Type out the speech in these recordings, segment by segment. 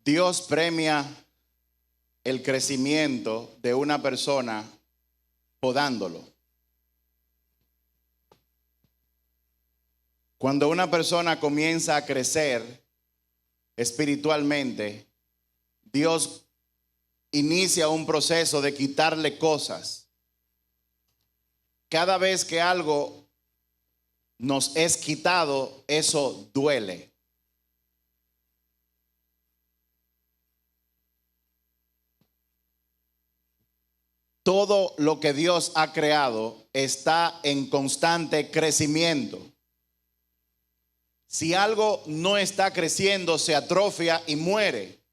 Dios premia el crecimiento de una persona podándolo. Cuando una persona comienza a crecer espiritualmente, Dios inicia un proceso de quitarle cosas. Cada vez que algo nos es quitado, eso duele. Todo lo que Dios ha creado está en constante crecimiento. Si algo no está creciendo, se atrofia y muere.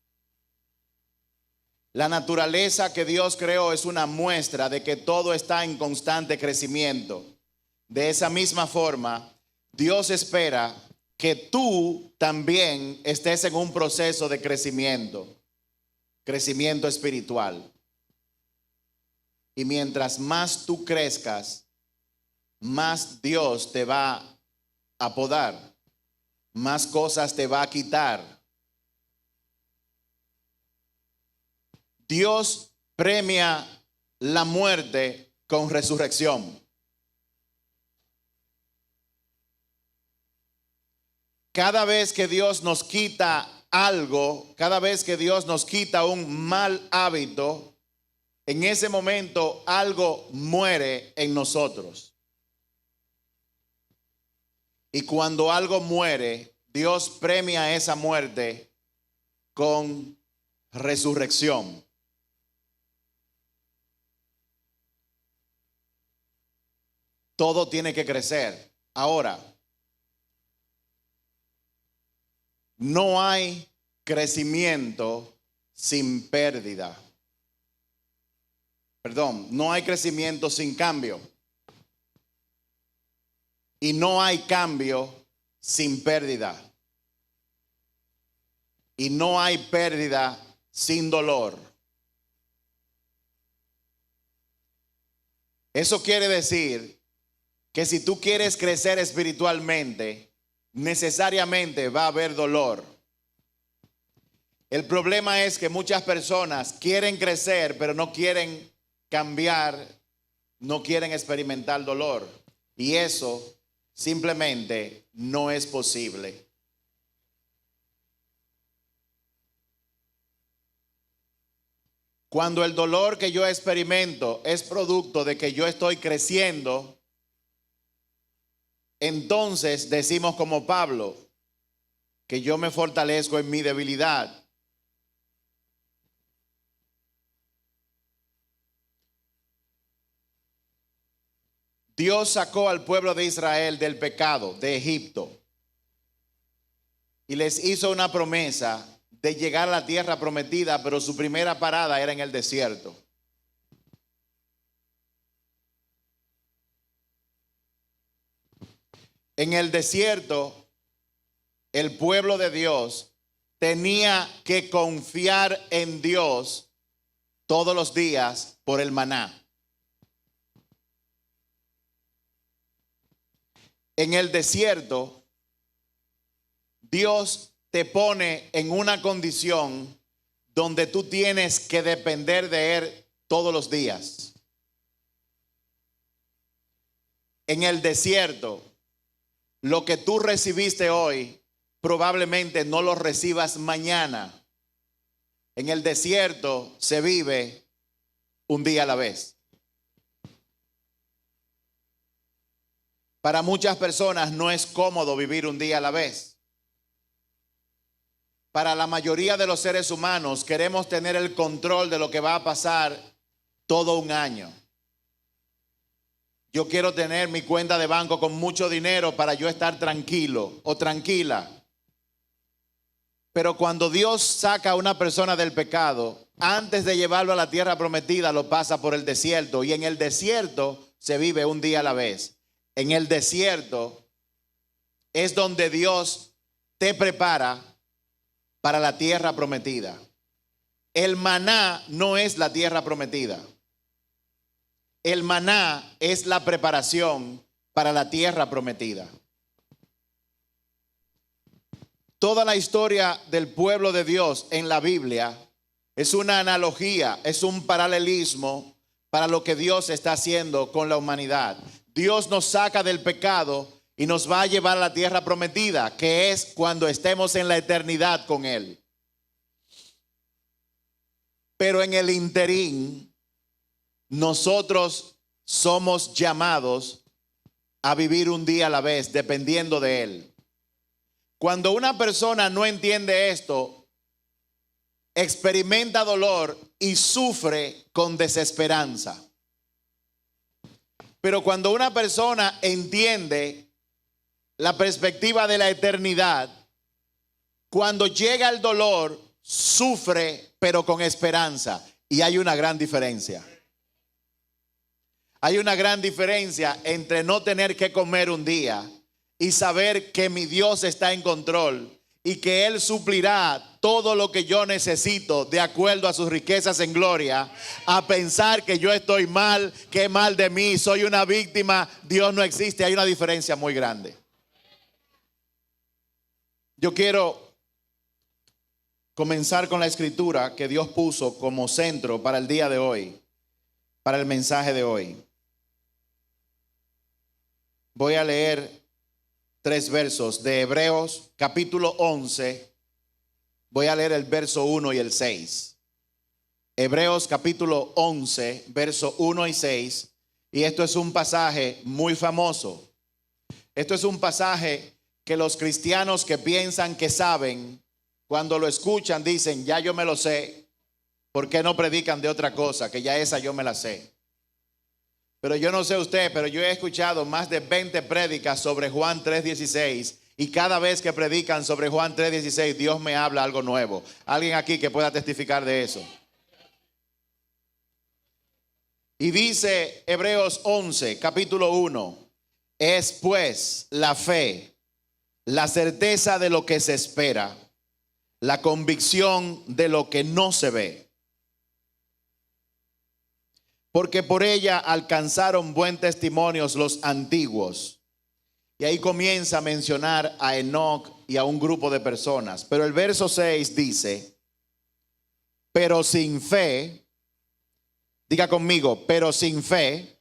La naturaleza que Dios creó es una muestra de que todo está en constante crecimiento. De esa misma forma, Dios espera que tú también estés en un proceso de crecimiento espiritual. Y mientras más tú crezcas, más Dios te va a podar, más cosas te va a quitar. Dios premia la muerte con resurrección. Cada vez que Dios nos quita algo, cada vez que Dios nos quita un mal hábito, en ese momento algo muere en nosotros. Y cuando algo muere, Dios premia esa muerte con resurrección. Todo tiene que crecer. Ahora, no hay crecimiento sin pérdida. Perdón, no hay crecimiento sin cambio. Y no hay cambio sin pérdida. Y no hay pérdida sin dolor. Eso quiere decir que si tú quieres crecer espiritualmente, necesariamente va a haber dolor. El problema es que muchas personas quieren crecer, pero no quieren cambiar, no quieren experimentar dolor. Y eso simplemente no es posible. Cuando el dolor que yo experimento es producto de que yo estoy creciendo, entonces decimos como Pablo, que yo me fortalezco en mi debilidad. Dios sacó al pueblo de Israel del pecado de Egipto y les hizo una promesa de llegar a la tierra prometida, pero su primera parada era en el desierto. En el desierto, el pueblo de Dios tenía que confiar en Dios todos los días por el maná. En el desierto, Dios te pone en una condición donde tú tienes que depender de Él todos los días. En el desierto, lo que tú recibiste hoy, probablemente no lo recibas mañana. En el desierto se vive un día a la vez. Para muchas personas no es cómodo vivir un día a la vez. Para la mayoría de los seres humanos queremos tener el control de lo que va a pasar todo un año. Yo quiero tener mi cuenta de banco con mucho dinero para yo estar tranquilo o tranquila. Pero cuando Dios saca a una persona del pecado, antes de llevarlo a la tierra prometida, lo pasa por el desierto. Y en el desierto se vive un día a la vez. En el desierto es donde Dios te prepara para la tierra prometida. El maná no es la tierra prometida. El maná es la preparación para la tierra prometida. Toda la historia del pueblo de Dios en la Biblia es una analogía, es un paralelismo para lo que Dios está haciendo con la humanidad. Dios nos saca del pecado y nos va a llevar a la tierra prometida, que es cuando estemos en la eternidad con Él. Pero en el interín, nosotros somos llamados a vivir un día a la vez, dependiendo de Él. Cuando una persona no entiende esto, experimenta dolor y sufre con desesperanza. Pero cuando una persona entiende la perspectiva de la eternidad, cuando llega el dolor, sufre pero con esperanza. Y hay una gran diferencia. Hay una gran diferencia entre no tener que comer un día y saber que mi Dios está en control y que Él suplirá todo lo que yo necesito de acuerdo a sus riquezas en gloria, a pensar que yo estoy mal, que mal de mí, soy una víctima, Dios no existe. Hay una diferencia muy grande. Yo quiero comenzar con la escritura que Dios puso como centro para el día de hoy, para el mensaje de hoy. Voy a leer 3 versos de Hebreos capítulo 11. Voy a leer el verso 1 y el 6. Hebreos capítulo 11, verso 1 y 6. Y esto es un pasaje muy famoso. Esto es un pasaje que los cristianos que piensan que saben, cuando lo escuchan dicen, ya yo me lo sé. ¿Por qué no predican de otra cosa? Que ya esa yo me la sé. Pero yo no sé usted, pero yo he escuchado más de 20 prédicas sobre Juan 3:16 y cada vez que predican sobre Juan 3:16 Dios me habla algo nuevo. ¿Alguien aquí que pueda testificar de eso? Y dice Hebreos 11, capítulo 1, es pues la fe, la certeza de lo que se espera, la convicción de lo que no se ve. Porque por ella alcanzaron buen testimonio los antiguos. Y ahí comienza a mencionar a Enoc y a un grupo de personas. Pero el verso 6 dice, pero sin fe, diga conmigo, pero sin fe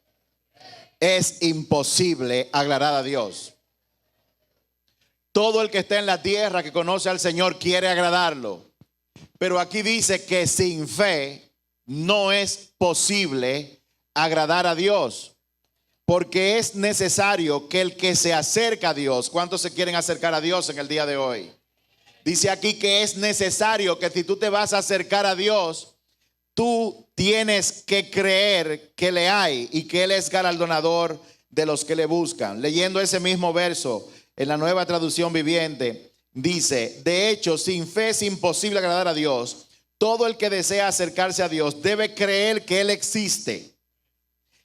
es imposible agradar a Dios. Todo el que está en la tierra que conoce al Señor quiere agradarlo. Pero aquí dice que sin fe no es posible agradar a Dios, porque es necesario que el que se acerca a Dios, ¿cuántos se quieren acercar a Dios en el día de hoy? Dice aquí que es necesario que si tú te vas a acercar a Dios, tú tienes que creer que le hay y que Él es galardonador de los que le buscan. Leyendo ese mismo verso en la Nueva Traducción Viviente, dice, de hecho, sin fe es imposible agradar a Dios. Todo el que desea acercarse a Dios debe creer que Él existe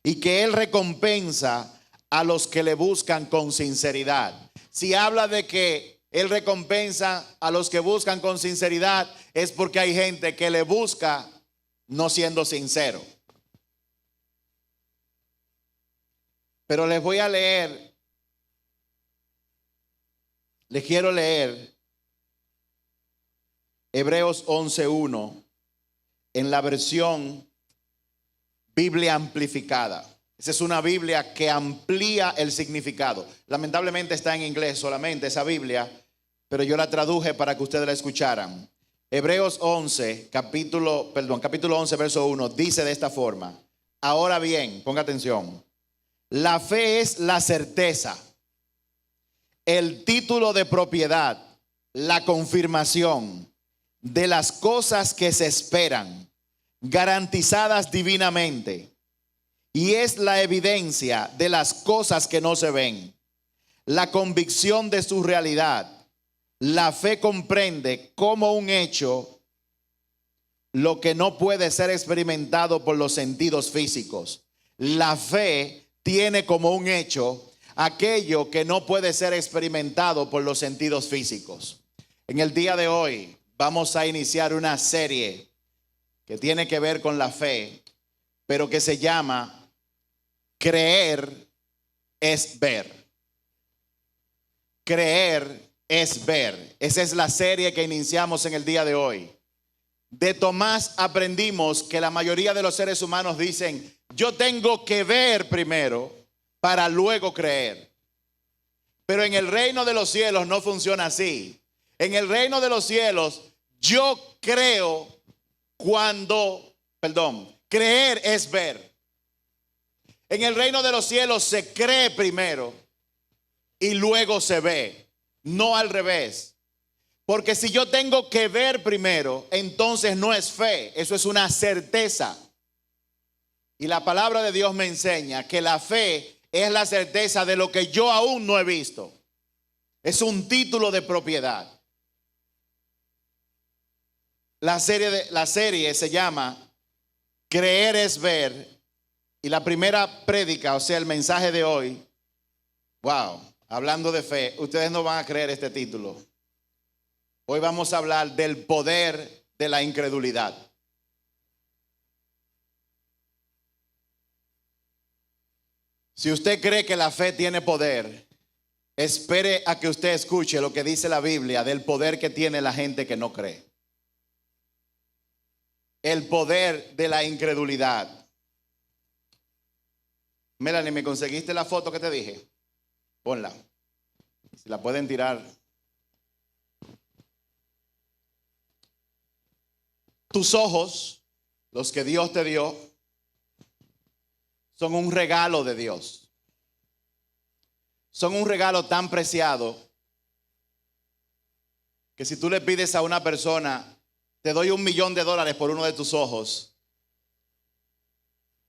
y que Él recompensa a los que le buscan con sinceridad. Si habla de que Él recompensa a los que buscan con sinceridad, es porque hay gente que le busca no siendo sincero. Pero les voy a leer, les quiero leer Hebreos 11:1 en la versión Biblia amplificada. Esa es una Biblia que amplía el significado. Lamentablemente está en inglés solamente esa Biblia, pero yo la traduje para que ustedes la escucharan. Hebreos 11, capítulo 11, verso 1, dice de esta forma. Ahora bien, ponga atención. La fe es la certeza, el título de propiedad, la confirmación de las cosas que se esperan, garantizadas divinamente, y es la evidencia de las cosas que no se ven, la convicción de su realidad. La fe comprende como un hecho lo que no puede ser experimentado por los sentidos físicos. La fe tiene como un hecho aquello que no puede ser experimentado por los sentidos físicos. En el día de hoy vamos a iniciar una serie que tiene que ver con la fe, pero que se llama Creer es ver. Creer es ver. Esa es la serie que iniciamos en el día de hoy. De Tomás aprendimos que la mayoría de los seres humanos dicen, yo tengo que ver primero para luego creer. Pero en el reino de los cielos no funciona así. En el reino de los cielos yo creo creer es ver. En el reino de los cielos se cree primero y luego se ve, no al revés. Porque si yo tengo que ver primero, entonces no es fe, eso es una certeza. Y la palabra de Dios me enseña que la fe es la certeza de lo que yo aún no he visto. Es un título de propiedad. La serie se llama Creer es ver. Y la primera prédica, o sea, el mensaje de hoy, wow, hablando de fe, ustedes no van a creer este título. Hoy vamos a hablar del poder de la incredulidad. Si usted cree que la fe tiene poder, espere a que usted escuche lo que dice la Biblia del poder que tiene la gente que no cree. El poder de la incredulidad. Melanie, ¿me conseguiste la foto que te dije? Ponla. Si la pueden tirar. Tus ojos, los que Dios te dio, son un regalo de Dios. Son un regalo tan preciado que si tú le pides a una persona, te doy $1,000,000 por uno de tus ojos,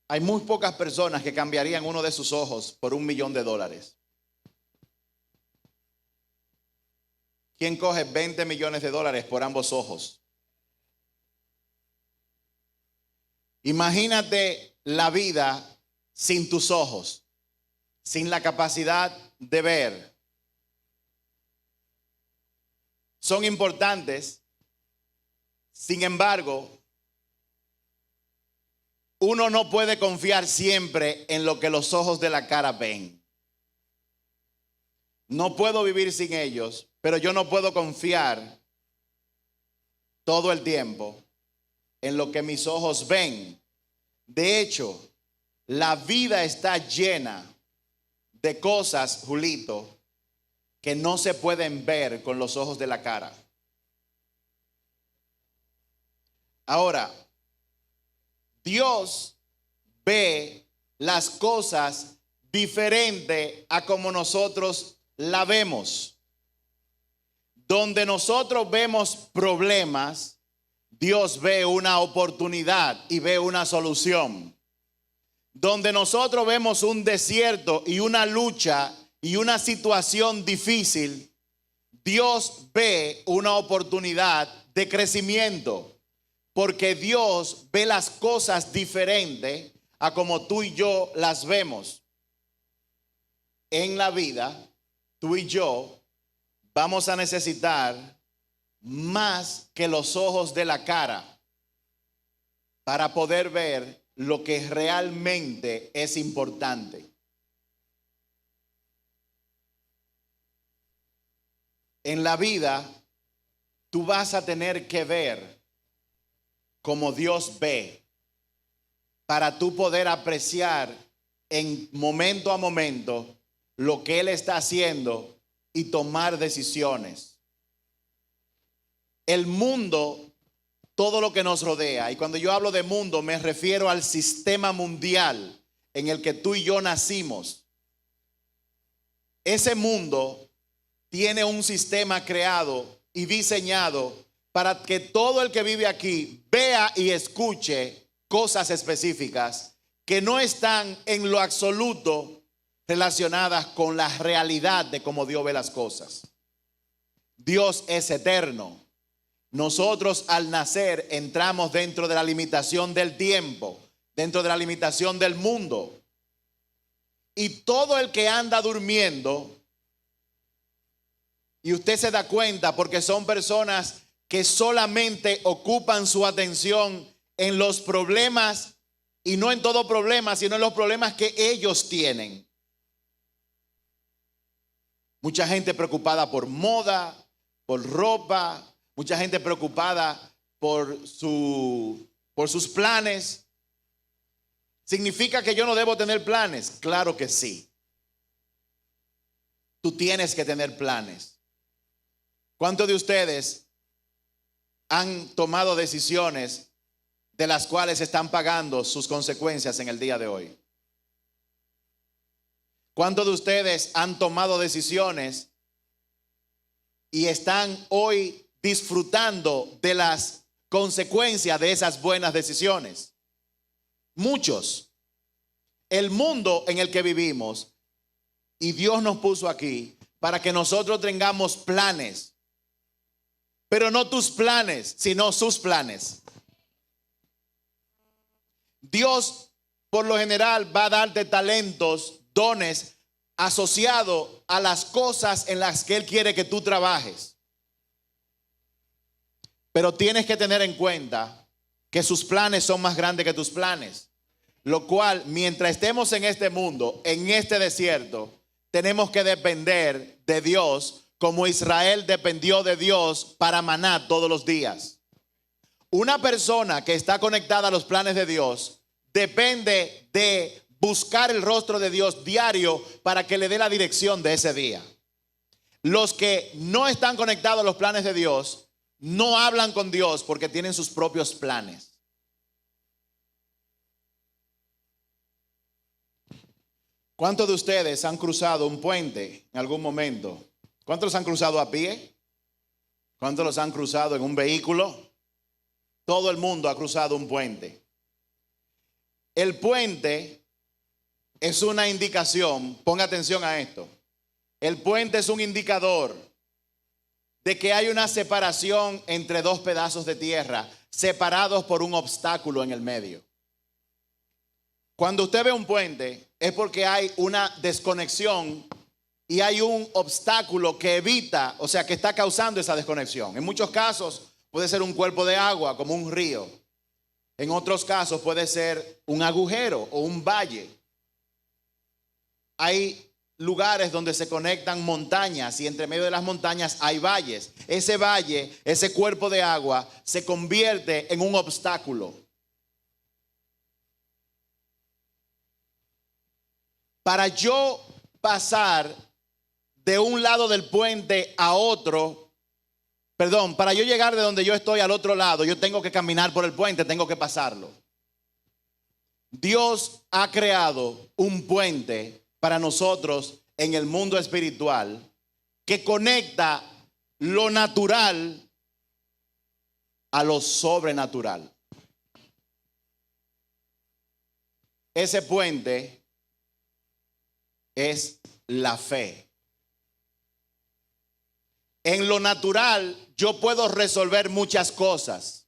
hay muy pocas personas que cambiarían uno de sus ojos por $1,000,000. ¿Quién coge $20 millones por ambos ojos? Imagínate la vida sin tus ojos, sin la capacidad de ver. Son importantes, sin embargo, uno no puede confiar siempre en lo que los ojos de la cara ven. No puedo vivir sin ellos, pero yo no puedo confiar todo el tiempo en lo que mis ojos ven. De hecho, la vida está llena de cosas, Julito, que no se pueden ver con los ojos de la cara. Ahora, Dios ve las cosas diferente a como nosotros la vemos. Donde nosotros vemos problemas, Dios ve una oportunidad y ve una solución. Donde nosotros vemos un desierto y una lucha y una situación difícil, Dios ve una oportunidad de crecimiento. Porque Dios ve las cosas diferentes a como tú y yo las vemos. En la vida, tú y yo vamos a necesitar más que los ojos de la cara para poder ver lo que realmente es importante. En la vida, tú vas a tener que ver como Dios ve, para tú poder apreciar en momento a momento lo que Él está haciendo y tomar decisiones. El mundo, todo lo que nos rodea, y cuando yo hablo de mundo me refiero al sistema mundial en el que tú y yo nacimos. Ese mundo tiene un sistema creado y diseñado para que todo el que vive aquí vea y escuche cosas específicas que no están en lo absoluto relacionadas con la realidad de cómo Dios ve las cosas. Dios es eterno. Nosotros al nacer entramos dentro de la limitación del tiempo, dentro de la limitación del mundo. Y todo el que anda durmiendo, y usted se da cuenta porque son personas que solamente ocupan su atención en los problemas, y no en todo problema, sino en los problemas que ellos tienen. Mucha gente preocupada por moda, por ropa, mucha gente preocupada por sus planes. ¿Significa que yo no debo tener planes? Claro que sí. Tú tienes que tener planes. ¿Cuántos de ustedes han tomado decisiones de las cuales están pagando sus consecuencias en el día de hoy? ¿Cuántos de ustedes han tomado decisiones y están hoy disfrutando de las consecuencias de esas buenas decisiones? Muchos. El mundo en el que vivimos, y Dios nos puso aquí para que nosotros tengamos planes, pero no tus planes, sino sus planes. Dios, por lo general, va a darte talentos, dones asociados a las cosas en las que Él quiere que tú trabajes. Pero tienes que tener en cuenta que sus planes son más grandes que tus planes. Lo cual, mientras estemos en este mundo, en este desierto, tenemos que depender de Dios como Israel dependió de Dios para maná todos los días. Una persona que está conectada a los planes de Dios depende de buscar el rostro de Dios diario para que le dé la dirección de ese día. Los que no están conectados a los planes de Dios no hablan con Dios porque tienen sus propios planes. ¿Cuántos de ustedes han cruzado un puente en algún momento? ¿Cuántos los han cruzado a pie? ¿Cuántos los han cruzado en un vehículo? Todo el mundo ha cruzado un puente. El puente es una indicación, ponga atención a esto. El puente es un indicador de que hay una separación entre dos pedazos de tierra, separados por un obstáculo en el medio. Cuando usted ve un puente, es porque hay una desconexión y hay un obstáculo que evita, o sea, que está causando esa desconexión. En muchos casos puede ser un cuerpo de agua, como un río. En otros casos puede ser un agujero o un valle. Hay lugares donde se conectan montañas y entre medio de las montañas hay valles. Ese valle, ese cuerpo de agua, se convierte en un obstáculo. Para yo pasar de un lado del puente a otro, para yo llegar de donde yo estoy al otro lado, yo tengo que caminar por el puente, tengo que pasarlo. Dios ha creado un puente para nosotros en el mundo espiritual que conecta lo natural a lo sobrenatural. Ese puente es la fe. En lo natural yo puedo resolver muchas cosas,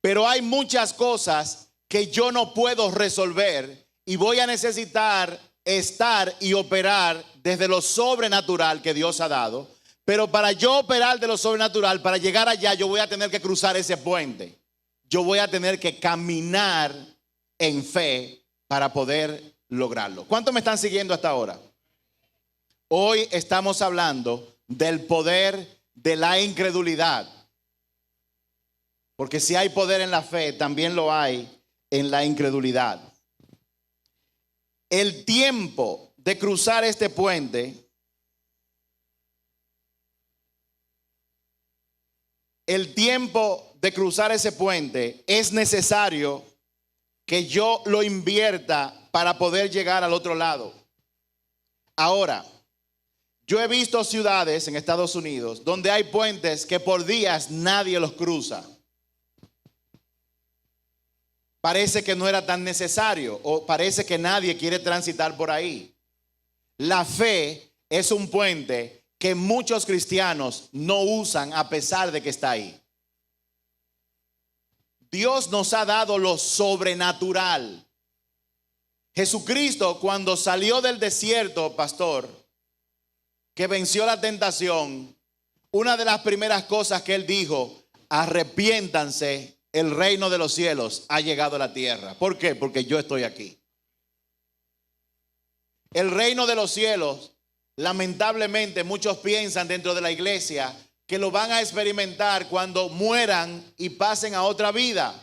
pero hay muchas cosas que yo no puedo resolver y voy a necesitar estar y operar desde lo sobrenatural que Dios ha dado. Pero para yo operar de lo sobrenatural, para llegar allá, yo voy a tener que cruzar ese puente. Yo voy a tener que caminar en fe para poder lograrlo. ¿Cuántos me están siguiendo hasta ahora? Hoy estamos hablando del poder de la incredulidad. Porque si hay poder en la fe, también lo hay en la incredulidad. El tiempo de cruzar este puente, el tiempo de cruzar ese puente es necesario que yo lo invierta para poder llegar al otro lado. Ahora, yo he visto ciudades en Estados Unidos donde hay puentes que por días nadie los cruza. Parece que no era tan necesario o parece que nadie quiere transitar por ahí. La fe es un puente que muchos cristianos no usan a pesar de que está ahí. Dios nos ha dado lo sobrenatural. Jesucristo, cuando salió del desierto, pastor, que venció la tentación, una de las primeras cosas que él dijo: arrepiéntanse, el reino de los cielos ha llegado a la tierra. ¿Por qué? Porque yo estoy aquí. El reino de los cielos lamentablemente muchos piensan dentro de la iglesia que lo van a experimentar cuando mueran y pasen a otra vida.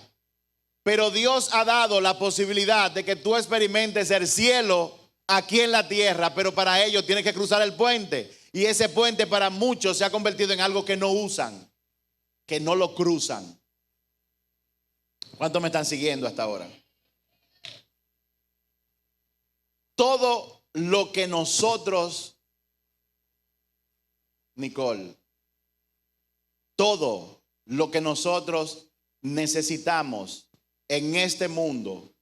Pero Dios ha dado la posibilidad de que tú experimentes el cielo aquí en la tierra, pero para ello tienes que cruzar el puente. Y ese puente para muchos se ha convertido en algo que no usan, que no lo cruzan. ¿Cuántos me están siguiendo hasta ahora? Todo lo que nosotros, Nicole, todo lo que nosotros necesitamos en este mundo,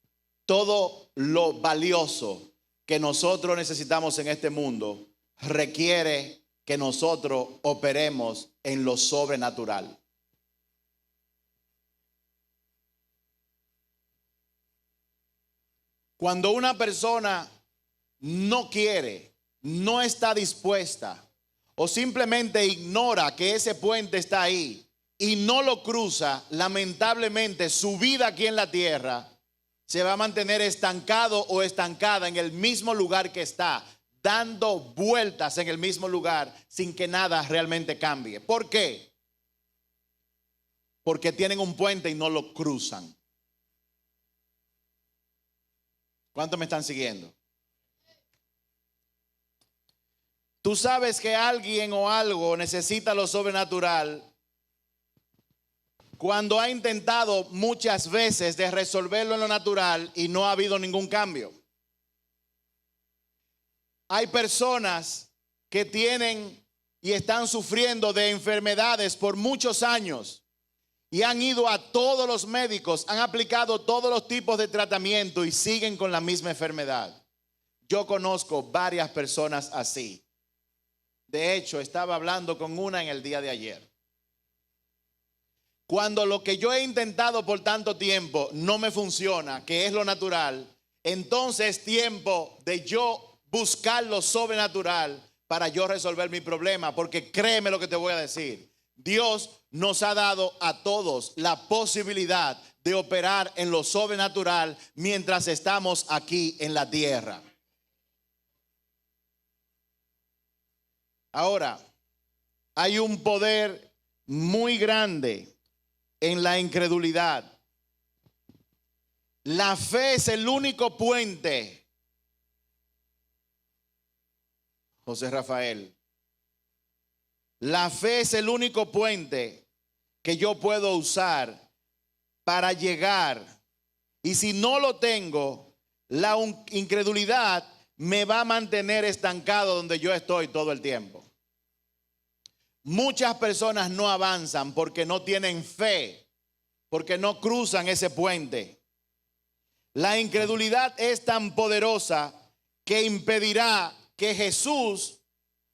todo lo valioso que nosotros necesitamos en este mundo, requiere que nosotros operemos en lo sobrenatural. Cuando una persona no quiere, no está dispuesta o simplemente ignora que ese puente está ahí y no lo cruza, lamentablemente su vida aquí en la tierra se va a mantener estancado o estancada en el mismo lugar que está, dando vueltas en el mismo lugar sin que nada realmente cambie. ¿Por qué? Porque tienen un puente y no lo cruzan. ¿Cuántos me están siguiendo? Tú sabes que alguien o algo necesita lo sobrenatural cuando ha intentado muchas veces de resolverlo en lo natural y no ha habido ningún cambio. Hay personas que tienen y están sufriendo de enfermedades por muchos años y han ido a todos los médicos, han aplicado todos los tipos de tratamiento y siguen con la misma enfermedad. Yo conozco varias personas así. De hecho, estaba hablando con una en el día de ayer. Cuando lo que yo he intentado por tanto tiempo no me funciona, que es lo natural, entonces es tiempo de yo buscar lo sobrenatural para yo resolver mi problema. Porque créeme lo que te voy a decir. Dios nos ha dado a todos la posibilidad de operar en lo sobrenatural mientras estamos aquí en la tierra. Ahora, hay un poder muy grande en la incredulidad. La fe es el único puente, José Rafael. La fe es el único puente que yo puedo usar para llegar. Y si no lo tengo, la incredulidad me va a mantener estancado donde yo estoy todo el tiempo. Muchas personas no avanzan porque no tienen fe, porque no cruzan ese puente. La incredulidad es tan poderosa que impedirá que Jesús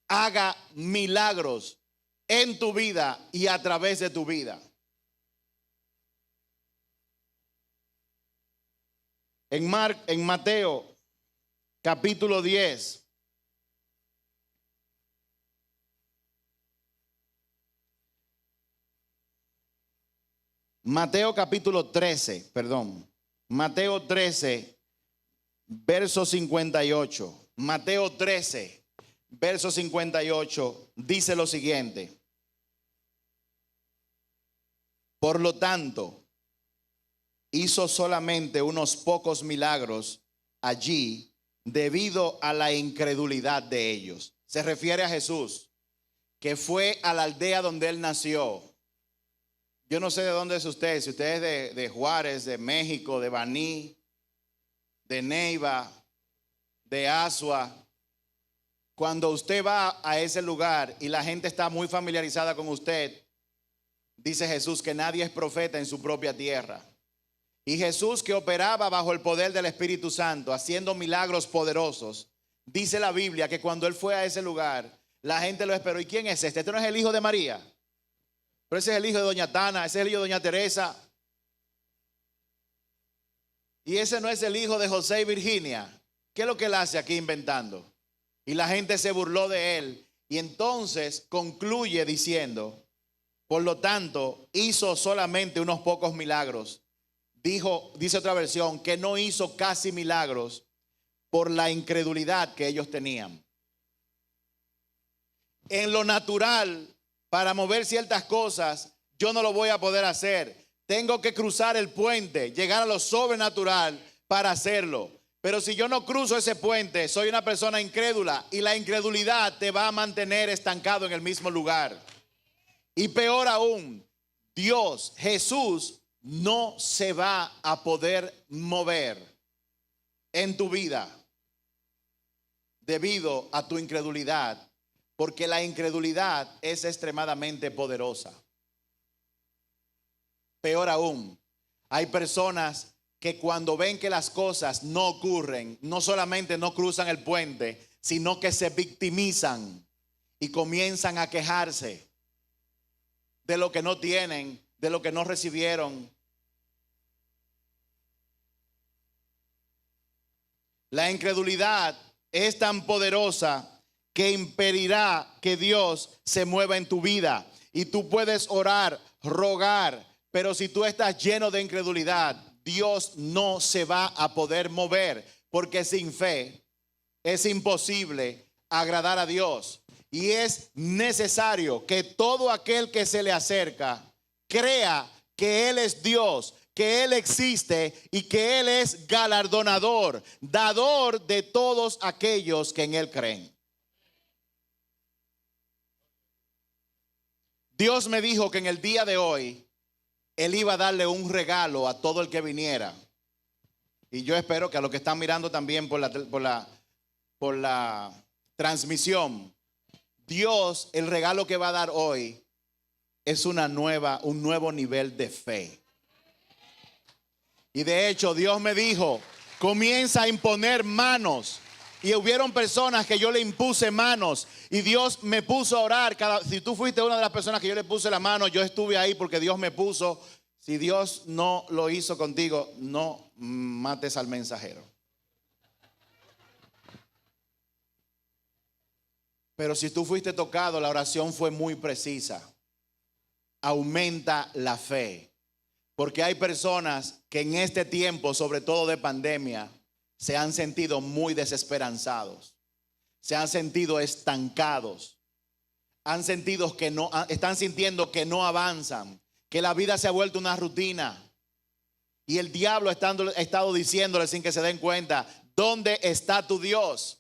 haga milagros en tu vida y a través de tu vida. En Mateo capítulo 10. Mateo capítulo 13, perdón. Mateo 13, verso 58. Mateo 13, verso 58 dice lo siguiente. Por lo tanto, hizo solamente unos pocos milagros allí debido a la incredulidad de ellos. Se refiere a Jesús, que fue a la aldea donde él nació. Yo no sé de dónde es usted, si usted es de Juárez, de México, de Baní, de Neiva, de Asua. Cuando usted va a ese lugar y la gente está muy familiarizada con usted, dice Jesús que nadie es profeta en su propia tierra. Y Jesús, que operaba bajo el poder del Espíritu Santo, haciendo milagros poderosos, dice la Biblia que cuando él fue a ese lugar, la gente lo esperó. ¿Y quién es este? Este no es el hijo de María, pero ese es el hijo de doña Tana, ese es el hijo de doña Teresa. Y ese no es el hijo de José y Virginia. ¿Qué es lo que él hace aquí inventando? Y la gente se burló de él. Y entonces concluye diciendo, por lo tanto, hizo solamente unos pocos milagros. Dice otra versión, que no hizo casi milagros por la incredulidad que ellos tenían. en lo natural, para mover ciertas cosas, yo no lo voy a poder hacer. Tengo que cruzar el puente, llegar a lo sobrenatural para hacerlo. Pero si yo no cruzo ese puente, soy una persona incrédula y la incredulidad te va a mantener estancado en el mismo lugar. Y peor aún, Dios, Jesús, no se va a poder mover en tu vida debido a tu incredulidad, porque la incredulidad es extremadamente poderosa. Peor aún, hay personas que cuando ven que las cosas no ocurren, no solamente no cruzan el puente, sino que se victimizan y comienzan a quejarse de lo que no tienen, de lo que no recibieron. La incredulidad es tan poderosa que impedirá que Dios se mueva en tu vida. Y tú puedes orar, rogar, pero si tú estás lleno de incredulidad, Dios no se va a poder mover, porque sin fe es imposible agradar a Dios. Y es necesario que todo aquel que se le acerca crea que Él es Dios, que Él existe y que Él es galardonador, dador de todos aquellos que en Él creen. Dios me dijo que en el día de hoy Él iba a darle un regalo a todo el que viniera. Y yo espero que a los que están mirando también por la transmisión, Dios, el regalo que va a dar hoy es un nuevo nivel de fe. Y de hecho Dios me dijo, comienza a imponer manos. Y hubieron personas que yo le impuse manos y Dios me puso a orar. Si tú fuiste una de las personas que yo le puse la mano, yo estuve ahí porque Dios me puso. Si Dios no lo hizo contigo, no mates al mensajero. Pero si tú fuiste tocado, la oración fue muy precisa. Aumenta la fe. Porque hay personas que en este tiempo, sobre todo de pandemia, se han sentido muy desesperanzados, se han sentido estancados, están sintiendo que no avanzan, que la vida se ha vuelto una rutina. Y el diablo ha estado diciéndole sin que se den cuenta, ¿dónde está tu Dios?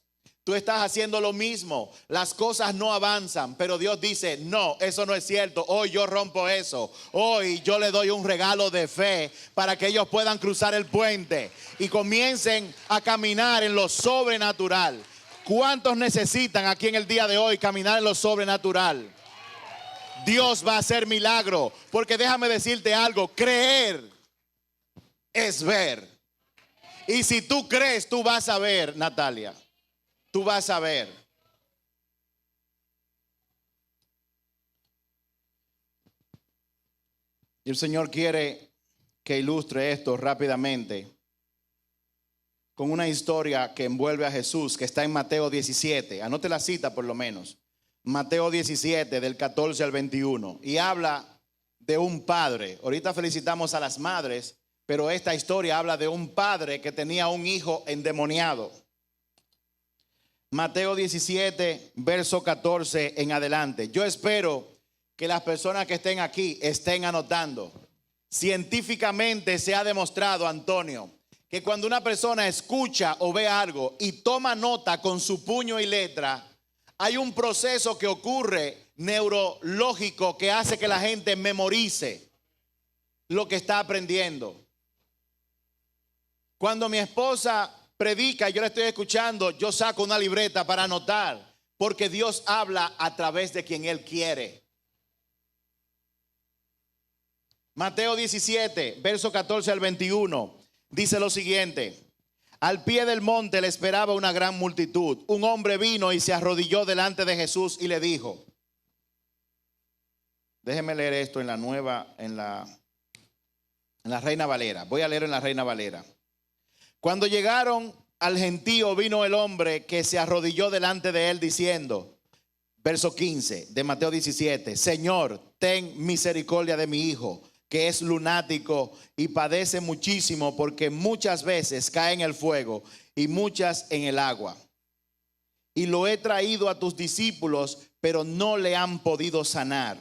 Tú estás haciendo lo mismo, las cosas no avanzan, pero Dios dice, no, eso no es cierto, hoy yo rompo eso, hoy yo le doy un regalo de fe para que ellos puedan cruzar el puente y comiencen a caminar en lo sobrenatural. ¿Cuántos necesitan aquí en el día de hoy caminar en lo sobrenatural? Dios va a hacer milagro, porque déjame decirte algo, creer es ver. Y si tú crees, tú vas a ver, Natalia. Tú vas a ver. Y el Señor quiere que ilustre esto rápidamente con una historia que envuelve a Jesús, que está en Mateo 17. Anote la cita por lo menos. Mateo 17, del 14 al 21. Y habla de un padre. Ahorita felicitamos a las madres, pero esta historia habla de un padre que tenía un hijo endemoniado. Mateo 17, verso 14 en adelante. Yo espero que las personas que estén aquí estén anotando. Científicamente se ha demostrado, Antonio, que cuando una persona escucha o ve algo y toma nota con su puño y letra, hay un proceso que ocurre neurológico que hace que la gente memorice lo que está aprendiendo. Cuando mi esposa predica y yo la estoy escuchando, yo saco una libreta para anotar, porque Dios habla a través de quien Él quiere. Mateo 17, verso 14 al 21, dice lo siguiente. Al pie del monte le esperaba una gran multitud. Un hombre vino y se arrodilló delante de Jesús y le dijo, déjeme leer esto en la Reina Valera. Voy a leer en la Reina Valera. Cuando llegaron al gentío, vino el hombre que se arrodilló delante de él diciendo, verso 15 de Mateo 17, Señor, ten misericordia de mi hijo, que es lunático y padece muchísimo, porque muchas veces cae en el fuego y muchas en el agua. Y lo he traído a tus discípulos, pero no le han podido sanar.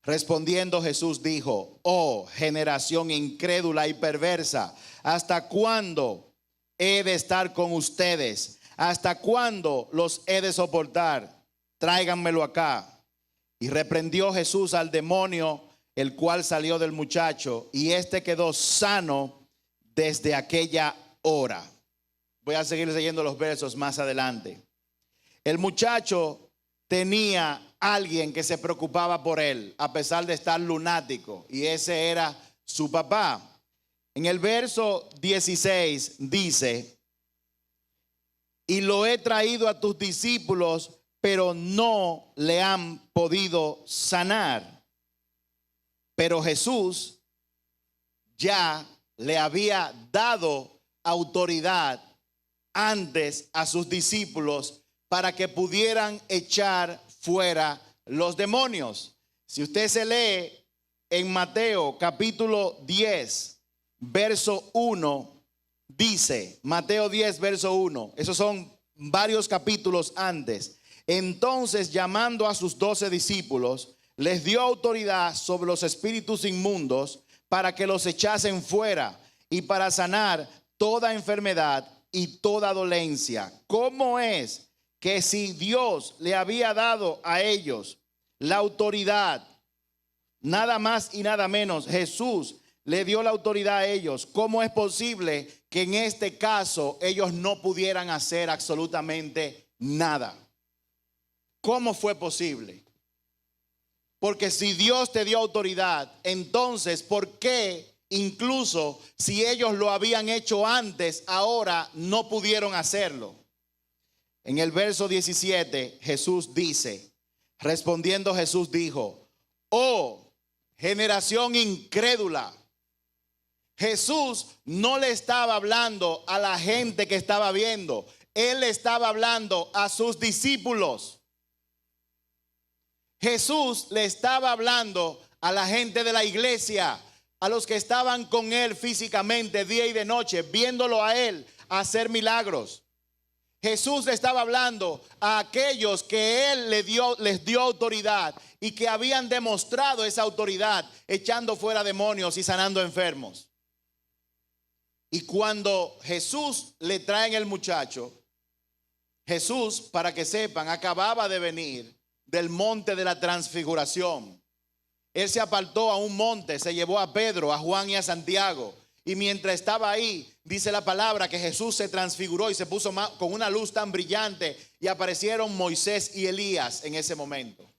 Respondiendo Jesús dijo: oh generación incrédula y perversa, ¿hasta cuándo he de estar con ustedes? ¿Hasta cuándo los he de soportar? Tráiganmelo acá. Y reprendió Jesús al demonio, el cual salió del muchacho, y éste quedó sano desde aquella hora. Voy a seguir leyendo los versos más adelante. El muchacho tenía alguien que se preocupaba por él, a pesar de estar lunático, y ese era su papá. En el verso 16 dice: y lo he traído a tus discípulos, pero no le han podido sanar. Pero Jesús ya le había dado autoridad antes a sus discípulos para que pudieran echar fuera los demonios. Si usted se lee en Mateo capítulo 10, verso 1, dice, Mateo 10, verso 1, esos son varios capítulos antes. Entonces, llamando a sus 12 discípulos, les dio autoridad sobre los espíritus inmundos para que los echasen fuera y para sanar toda enfermedad y toda dolencia. ¿Cómo es que si Dios le había dado a ellos la autoridad, nada más y nada menos, Jesús le dio la autoridad a ellos, cómo es posible que en este caso ellos no pudieran hacer absolutamente nada? ¿Cómo fue posible? Porque si Dios te dio autoridad, entonces ¿por qué incluso si ellos lo habían hecho antes, ahora no pudieron hacerlo? En el verso 17 Jesús dice, respondiendo Jesús dijo: oh generación incrédula. Jesús no le estaba hablando a la gente que estaba viendo, él le estaba hablando a sus discípulos. Jesús le estaba hablando a la gente de la iglesia, a los que estaban con él físicamente día y de noche, viéndolo a él hacer milagros. Jesús le estaba hablando a aquellos que él les dio autoridad y que habían demostrado esa autoridad echando fuera demonios y sanando enfermos. Y cuando Jesús le trae el muchacho, Jesús, para que sepan, acababa de venir del monte de la transfiguración. Él se apartó a un monte, se llevó a Pedro, a Juan y a Santiago. Y mientras estaba ahí, dice la palabra que Jesús se transfiguró y se puso con una luz tan brillante y aparecieron Moisés y Elías en ese momento.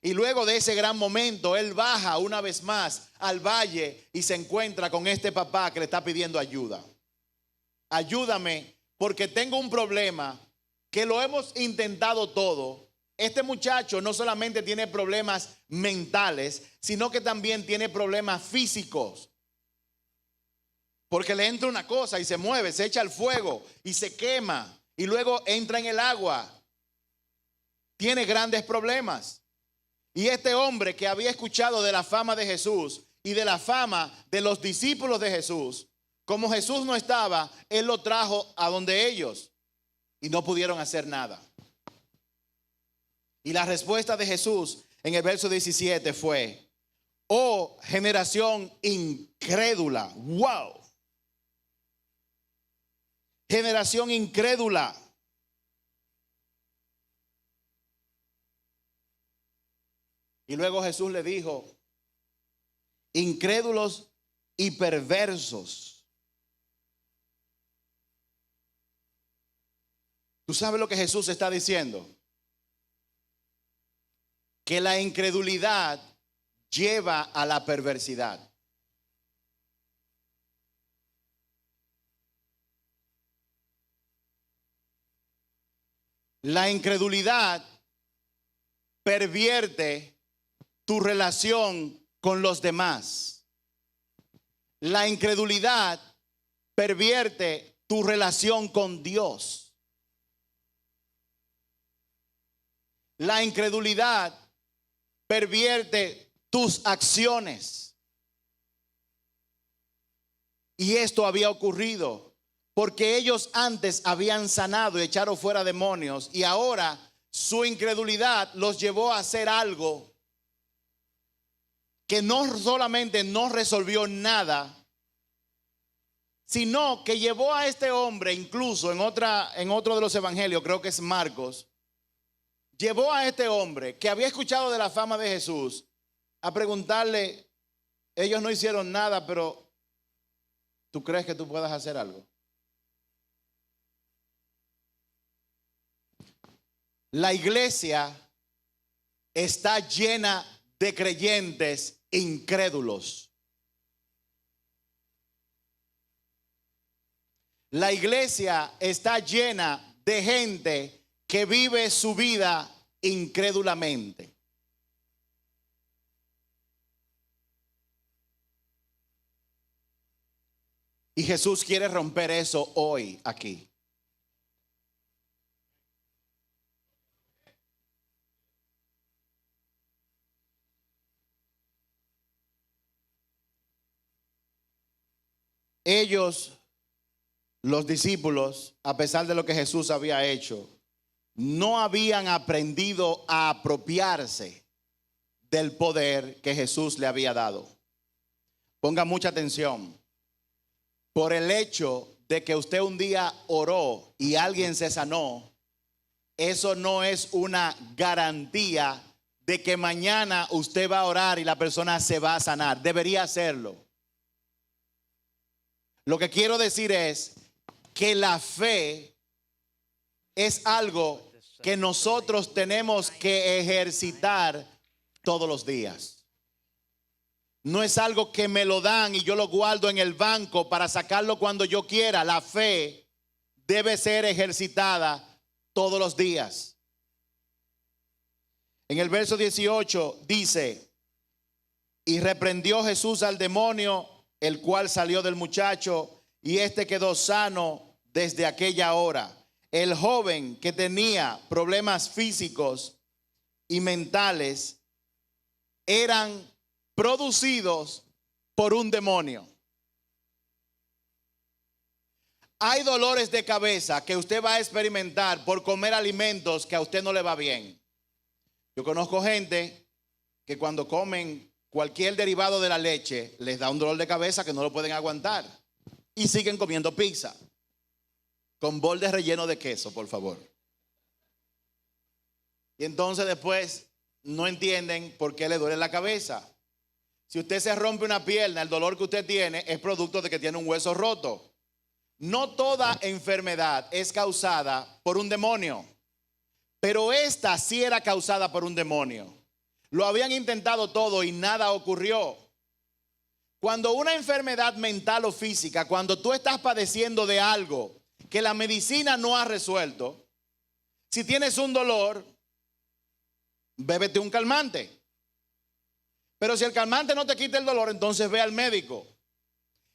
Y luego de ese gran momento, él baja una vez más al valle y se encuentra con este papá que le está pidiendo ayuda. Ayúdame porque tengo un problema que lo hemos intentado todo. Este muchacho no solamente tiene problemas mentales, sino que también tiene problemas físicos. Porque le entra una cosa y se mueve, se echa al fuego y se quema y luego entra en el agua. Tiene grandes problemas. Y este hombre que había escuchado de la fama de Jesús y de la fama de los discípulos de Jesús, como Jesús no estaba, él lo trajo a donde ellos y no pudieron hacer nada. Y la respuesta de Jesús en el verso 17 fue: oh generación incrédula. Wow. Generación incrédula. Y luego Jesús le dijo: incrédulos y perversos. ¿Tú sabes lo que Jesús está diciendo? Que la incredulidad lleva a la perversidad. La incredulidad pervierte tu relación con los demás. La incredulidad pervierte tu relación con Dios. La incredulidad pervierte tus acciones. Y esto había ocurrido porque ellos antes habían sanado y echaron fuera demonios y ahora su incredulidad los llevó a hacer algo que no solamente no resolvió nada, sino que llevó a este hombre, incluso en otro de los evangelios, creo que es Marcos, llevó a este hombre que había escuchado de la fama de Jesús a preguntarle: ellos no hicieron nada, pero ¿tú crees que tú puedas hacer algo? La iglesia está llena de creyentes incrédulos. La iglesia está llena de gente que vive su vida incrédulamente. Y Jesús quiere romper eso hoy aquí. Ellos, los discípulos, a pesar de lo que Jesús había hecho, no habían aprendido a apropiarse del poder que Jesús le había dado. Ponga mucha atención. Por el hecho de que usted un día oró y alguien se sanó, eso no es una garantía de que mañana usted va a orar y la persona se va a sanar. Debería hacerlo. Lo que quiero decir es que la fe es algo que nosotros tenemos que ejercitar todos los días. No es algo que me lo dan y yo lo guardo en el banco para sacarlo cuando yo quiera. La fe debe ser ejercitada todos los días. En el verso 18 dice: y reprendió Jesús al demonio, el cual salió del muchacho, y éste quedó sano desde aquella hora. El joven que tenía problemas físicos y mentales eran producidos por un demonio. Hay dolores de cabeza que usted va a experimentar por comer alimentos que a usted no le va bien. Yo conozco gente que cuando comen cualquier derivado de la leche les da un dolor de cabeza que no lo pueden aguantar y siguen comiendo pizza con borde relleno de queso, por favor. Y entonces después no entienden por qué le duele la cabeza. Si usted se rompe una pierna, el dolor que usted tiene es producto de que tiene un hueso roto. No toda enfermedad es causada por un demonio, pero esta sí era causada por un demonio. Lo habían intentado todo y nada ocurrió. Cuando una enfermedad mental o física, cuando tú estás padeciendo de algo que la medicina no ha resuelto, si tienes un dolor, bébete un calmante. Pero si el calmante no te quita el dolor, entonces ve al médico.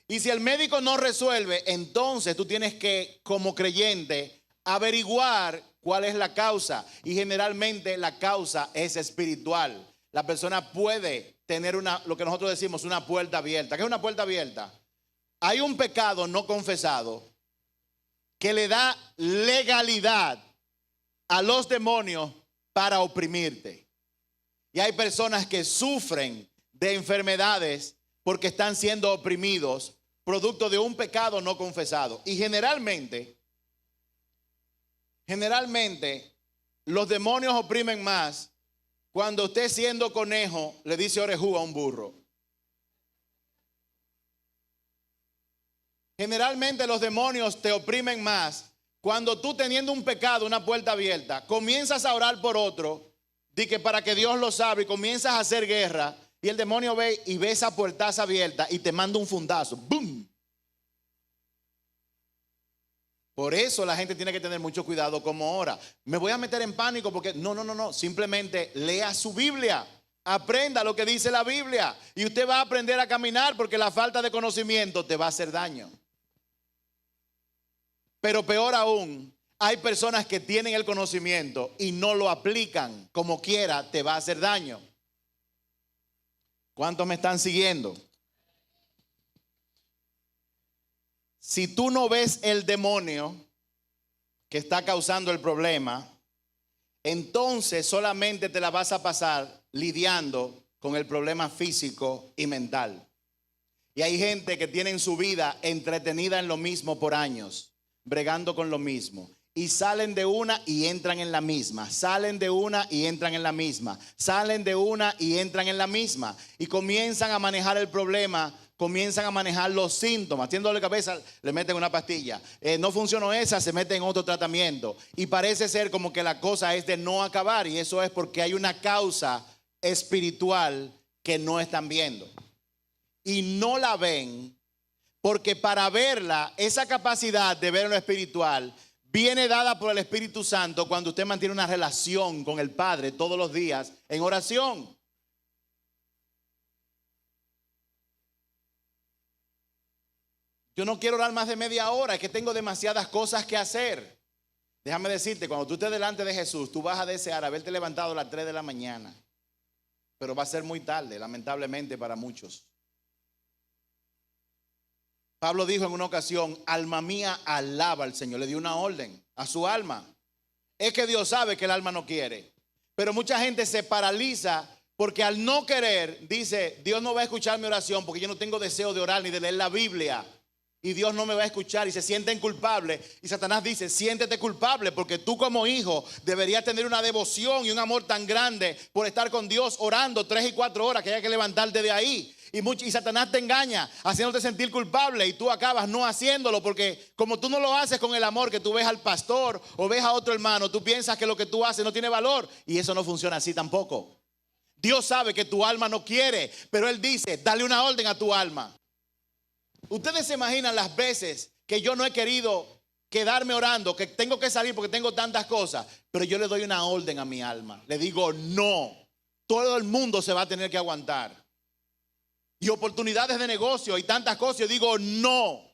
Y si el médico no resuelve, entonces tú tienes que, como creyente, averiguar cuál es la causa. Y generalmente la causa es espiritual. La persona puede tener lo que nosotros decimos, una puerta abierta. ¿Qué es una puerta abierta? Hay un pecado no confesado que le da legalidad a los demonios para oprimirte. Y hay personas que sufren de enfermedades porque están siendo oprimidos producto de un pecado no confesado. Y generalmente los demonios oprimen más cuando usted, siendo conejo, le dice orejú a un burro. Generalmente los demonios te oprimen más cuando tú, teniendo un pecado, una puerta abierta, comienzas a orar por otro, di que para que Dios lo sabe, y comienzas a hacer guerra, y el demonio ve y ve esa puertaza abierta y te manda un fundazo. ¡Bum! Por eso la gente tiene que tener mucho cuidado como ora. Me voy a meter en pánico porque no. Simplemente lea su Biblia. Aprenda lo que dice la Biblia. Y usted va a aprender a caminar, porque la falta de conocimiento te va a hacer daño. Pero peor aún, hay personas que tienen el conocimiento y no lo aplican. Como quiera, te va a hacer daño. ¿Cuántos me están siguiendo? Si tú no ves el demonio que está causando el problema, entonces solamente te la vas a pasar lidiando con el problema físico y mental. Y hay gente que tiene en su vida entretenida en lo mismo por años, bregando con lo mismo. Y salen de una y entran en la misma. Salen de una y entran en la misma. Salen de una y entran en la misma. Y comienzan a manejar el problema, comienzan a manejar los síntomas. Tiéndole cabeza, le meten una pastilla. No funcionó esa, se meten en otro tratamiento. Y parece ser como que la cosa es de no acabar. Y eso es porque hay una causa espiritual que no están viendo. Y no la ven porque para verla, esa capacidad de ver lo espiritual viene dada por el Espíritu Santo cuando usted mantiene una relación con el Padre todos los días en oración. Yo no quiero orar más de media hora, es que tengo demasiadas cosas que hacer. Déjame decirte, cuando tú estés delante de Jesús, tú vas a desear haberte levantado a las 3 de la mañana. Pero va a ser muy tarde, lamentablemente para muchos. Pablo dijo en una ocasión, alma mía, alaba al Señor. Le dio una orden a su alma. Es que Dios sabe que el alma no quiere. Pero mucha gente se paraliza porque al no querer, dice, Dios no va a escuchar mi oración porque yo no tengo deseo de orar ni de leer la Biblia. Y Dios no me va a escuchar y se sienten culpables. Y Satanás dice, siéntete culpable porque tú como hijo deberías tener una devoción y un amor tan grande por estar con Dios orando 3 y 4 horas que hay que levantarte de ahí. Y Satanás te engaña haciéndote sentir culpable y tú acabas no haciéndolo porque como tú no lo haces con el amor que tú ves al pastor o ves a otro hermano, tú piensas que lo que tú haces no tiene valor y eso no funciona así tampoco. Dios sabe que tu alma no quiere, pero Él dice, dale una orden a tu alma. Ustedes se imaginan las veces que yo no he querido quedarme orando, que tengo que salir porque tengo tantas cosas, pero yo le doy una orden a mi alma. Le digo no, todo el mundo se va a tener que aguantar. Y oportunidades de negocio y tantas cosas, yo digo no.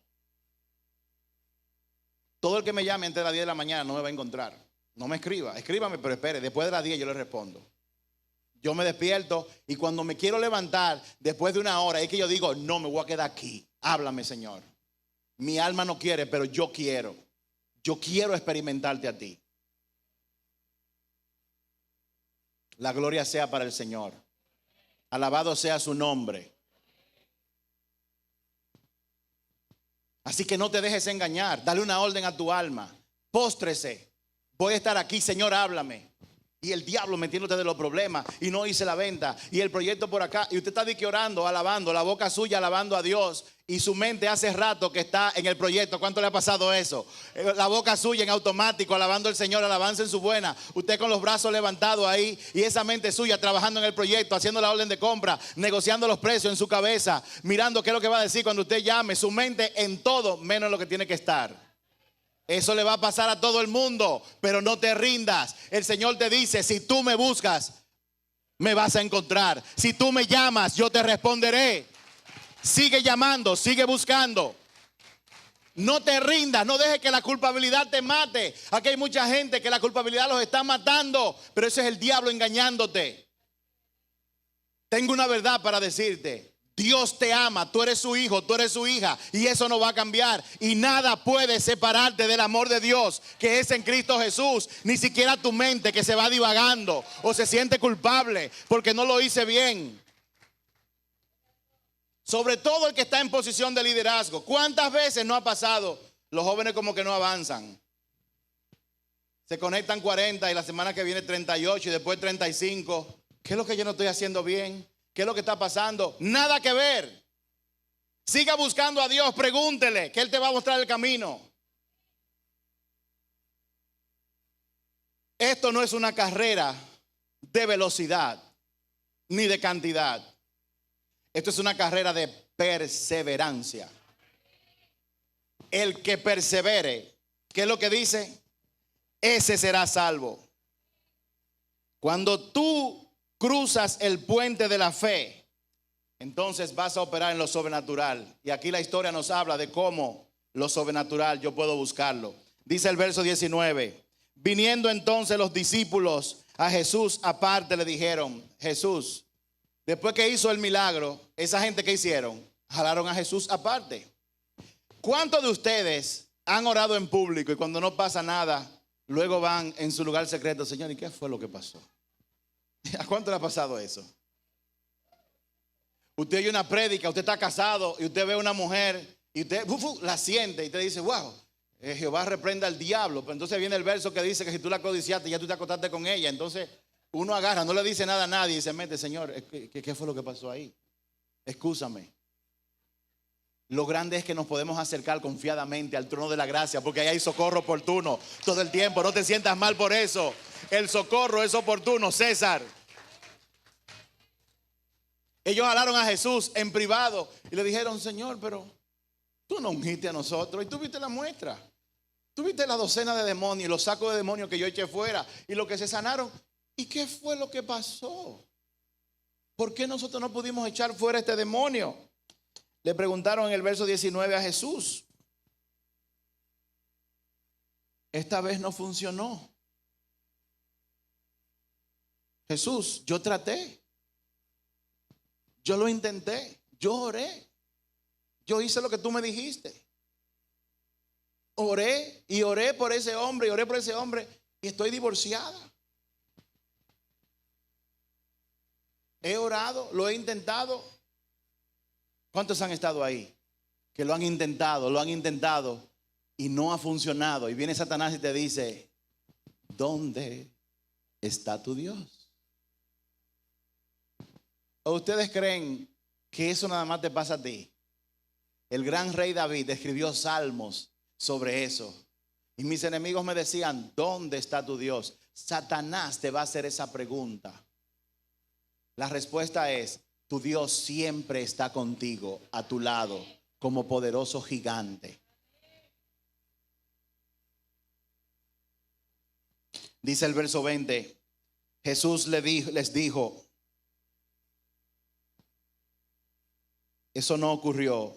Todo el que me llame antes de las 10 de la mañana no me va a encontrar. No me escriba, escríbame, pero espere, después de las 10 yo le respondo. Yo me despierto y cuando me quiero levantar después de una hora es que yo digo, no, me voy a quedar aquí. Háblame, Señor. Mi alma no quiere, pero yo quiero. Yo quiero experimentarte a ti. La gloria sea para el Señor. Alabado sea su nombre. Así que no te dejes engañar. Dale una orden a tu alma. Póstrese. Voy a estar aquí, Señor, háblame. Y el diablo metiéndote de los problemas y no hice la venta y el proyecto por acá y usted está de que orando, alabando, la boca suya alabando a Dios y su mente hace rato que está en el proyecto. ¿Cuánto le ha pasado eso? La boca suya en automático alabando al Señor, alabanza en su buena, usted con los brazos levantados ahí y esa mente suya trabajando en el proyecto, haciendo la orden de compra, negociando los precios en su cabeza, mirando qué es lo que va a decir cuando usted llame, su mente en todo menos en lo que tiene que estar. Eso le va a pasar a todo el mundo, pero no te rindas. El Señor te dice, si tú me buscas, me vas a encontrar. Si tú me llamas, yo te responderé. Sigue llamando, sigue buscando. No te rindas, no dejes que la culpabilidad te mate. Aquí hay mucha gente que la culpabilidad los está matando, pero ese es el diablo engañándote. Tengo una verdad para decirte. Dios te ama, tú eres su hijo, tú eres su hija y eso no va a cambiar y nada puede separarte del amor de Dios que es en Cristo Jesús, ni siquiera tu mente que se va divagando o se siente culpable porque no lo hice bien. Sobre todo el que está en posición de liderazgo. ¿Cuántas veces no ha pasado? Los jóvenes como que no avanzan. Se conectan 40 y la semana que viene 38 y después 35. ¿Qué es lo que yo no estoy haciendo bien? ¿Qué es lo que está pasando? Nada que ver. Siga buscando a Dios, pregúntele, que Él te va a mostrar el camino. Esto no es una carrera de velocidad ni de cantidad. Esto es una carrera de perseverancia. El que persevere, ¿qué es lo que dice? Ese será salvo. Cuando tú cruzas el puente de la fe, entonces vas a operar en lo sobrenatural. Y aquí la historia nos habla de cómo lo sobrenatural yo puedo buscarlo. Dice el verso 19, viniendo entonces los discípulos a Jesús aparte le dijeron, Jesús, después que hizo el milagro, esa gente que hicieron, jalaron a Jesús aparte. ¿Cuántos de ustedes han orado en público y cuando no pasa nada, luego van en su lugar secreto, Señor, ¿y qué fue lo que pasó? ¿A cuánto le ha pasado eso? Usted oye una prédica, usted está casado y usted ve a una mujer y usted la siente y usted dice, wow, Jehová reprenda al diablo. Pero entonces viene el verso que dice que si tú la codiciaste, ya tú te acostaste con ella. Entonces uno agarra, no le dice nada a nadie y se mete, Señor, ¿qué fue lo que pasó ahí? Excúsame. Lo grande es que nos podemos acercar confiadamente al trono de la gracia, porque ahí hay socorro oportuno todo el tiempo. No te sientas mal por eso. El socorro es oportuno, César. Ellos jalaron a Jesús en privado y le dijeron, Señor, pero tú no ungiste a nosotros y tú viste la muestra. Tú viste la docena de demonios, los sacos de demonios que yo eché fuera y los que se sanaron. ¿Y qué fue lo que pasó? ¿Por qué nosotros no pudimos echar fuera este demonio? Le preguntaron en el verso 19 a Jesús. Esta vez no funcionó. Jesús, yo traté. Yo lo intenté. Yo oré. Yo hice lo que tú me dijiste. Oré y oré por ese hombre y oré por ese hombre y estoy divorciada. He orado, lo he intentado. ¿Cuántos han estado ahí? Que lo han intentado y no ha funcionado. Y viene Satanás y te dice, ¿dónde está tu Dios? ¿O ustedes creen que eso nada más te pasa a ti? El gran rey David escribió salmos sobre eso. Y mis enemigos me decían, ¿dónde está tu Dios? Satanás te va a hacer esa pregunta. La respuesta es, tu Dios siempre está contigo, a tu lado, como poderoso gigante. Dice el verso 20, Jesús les dijo, eso no ocurrió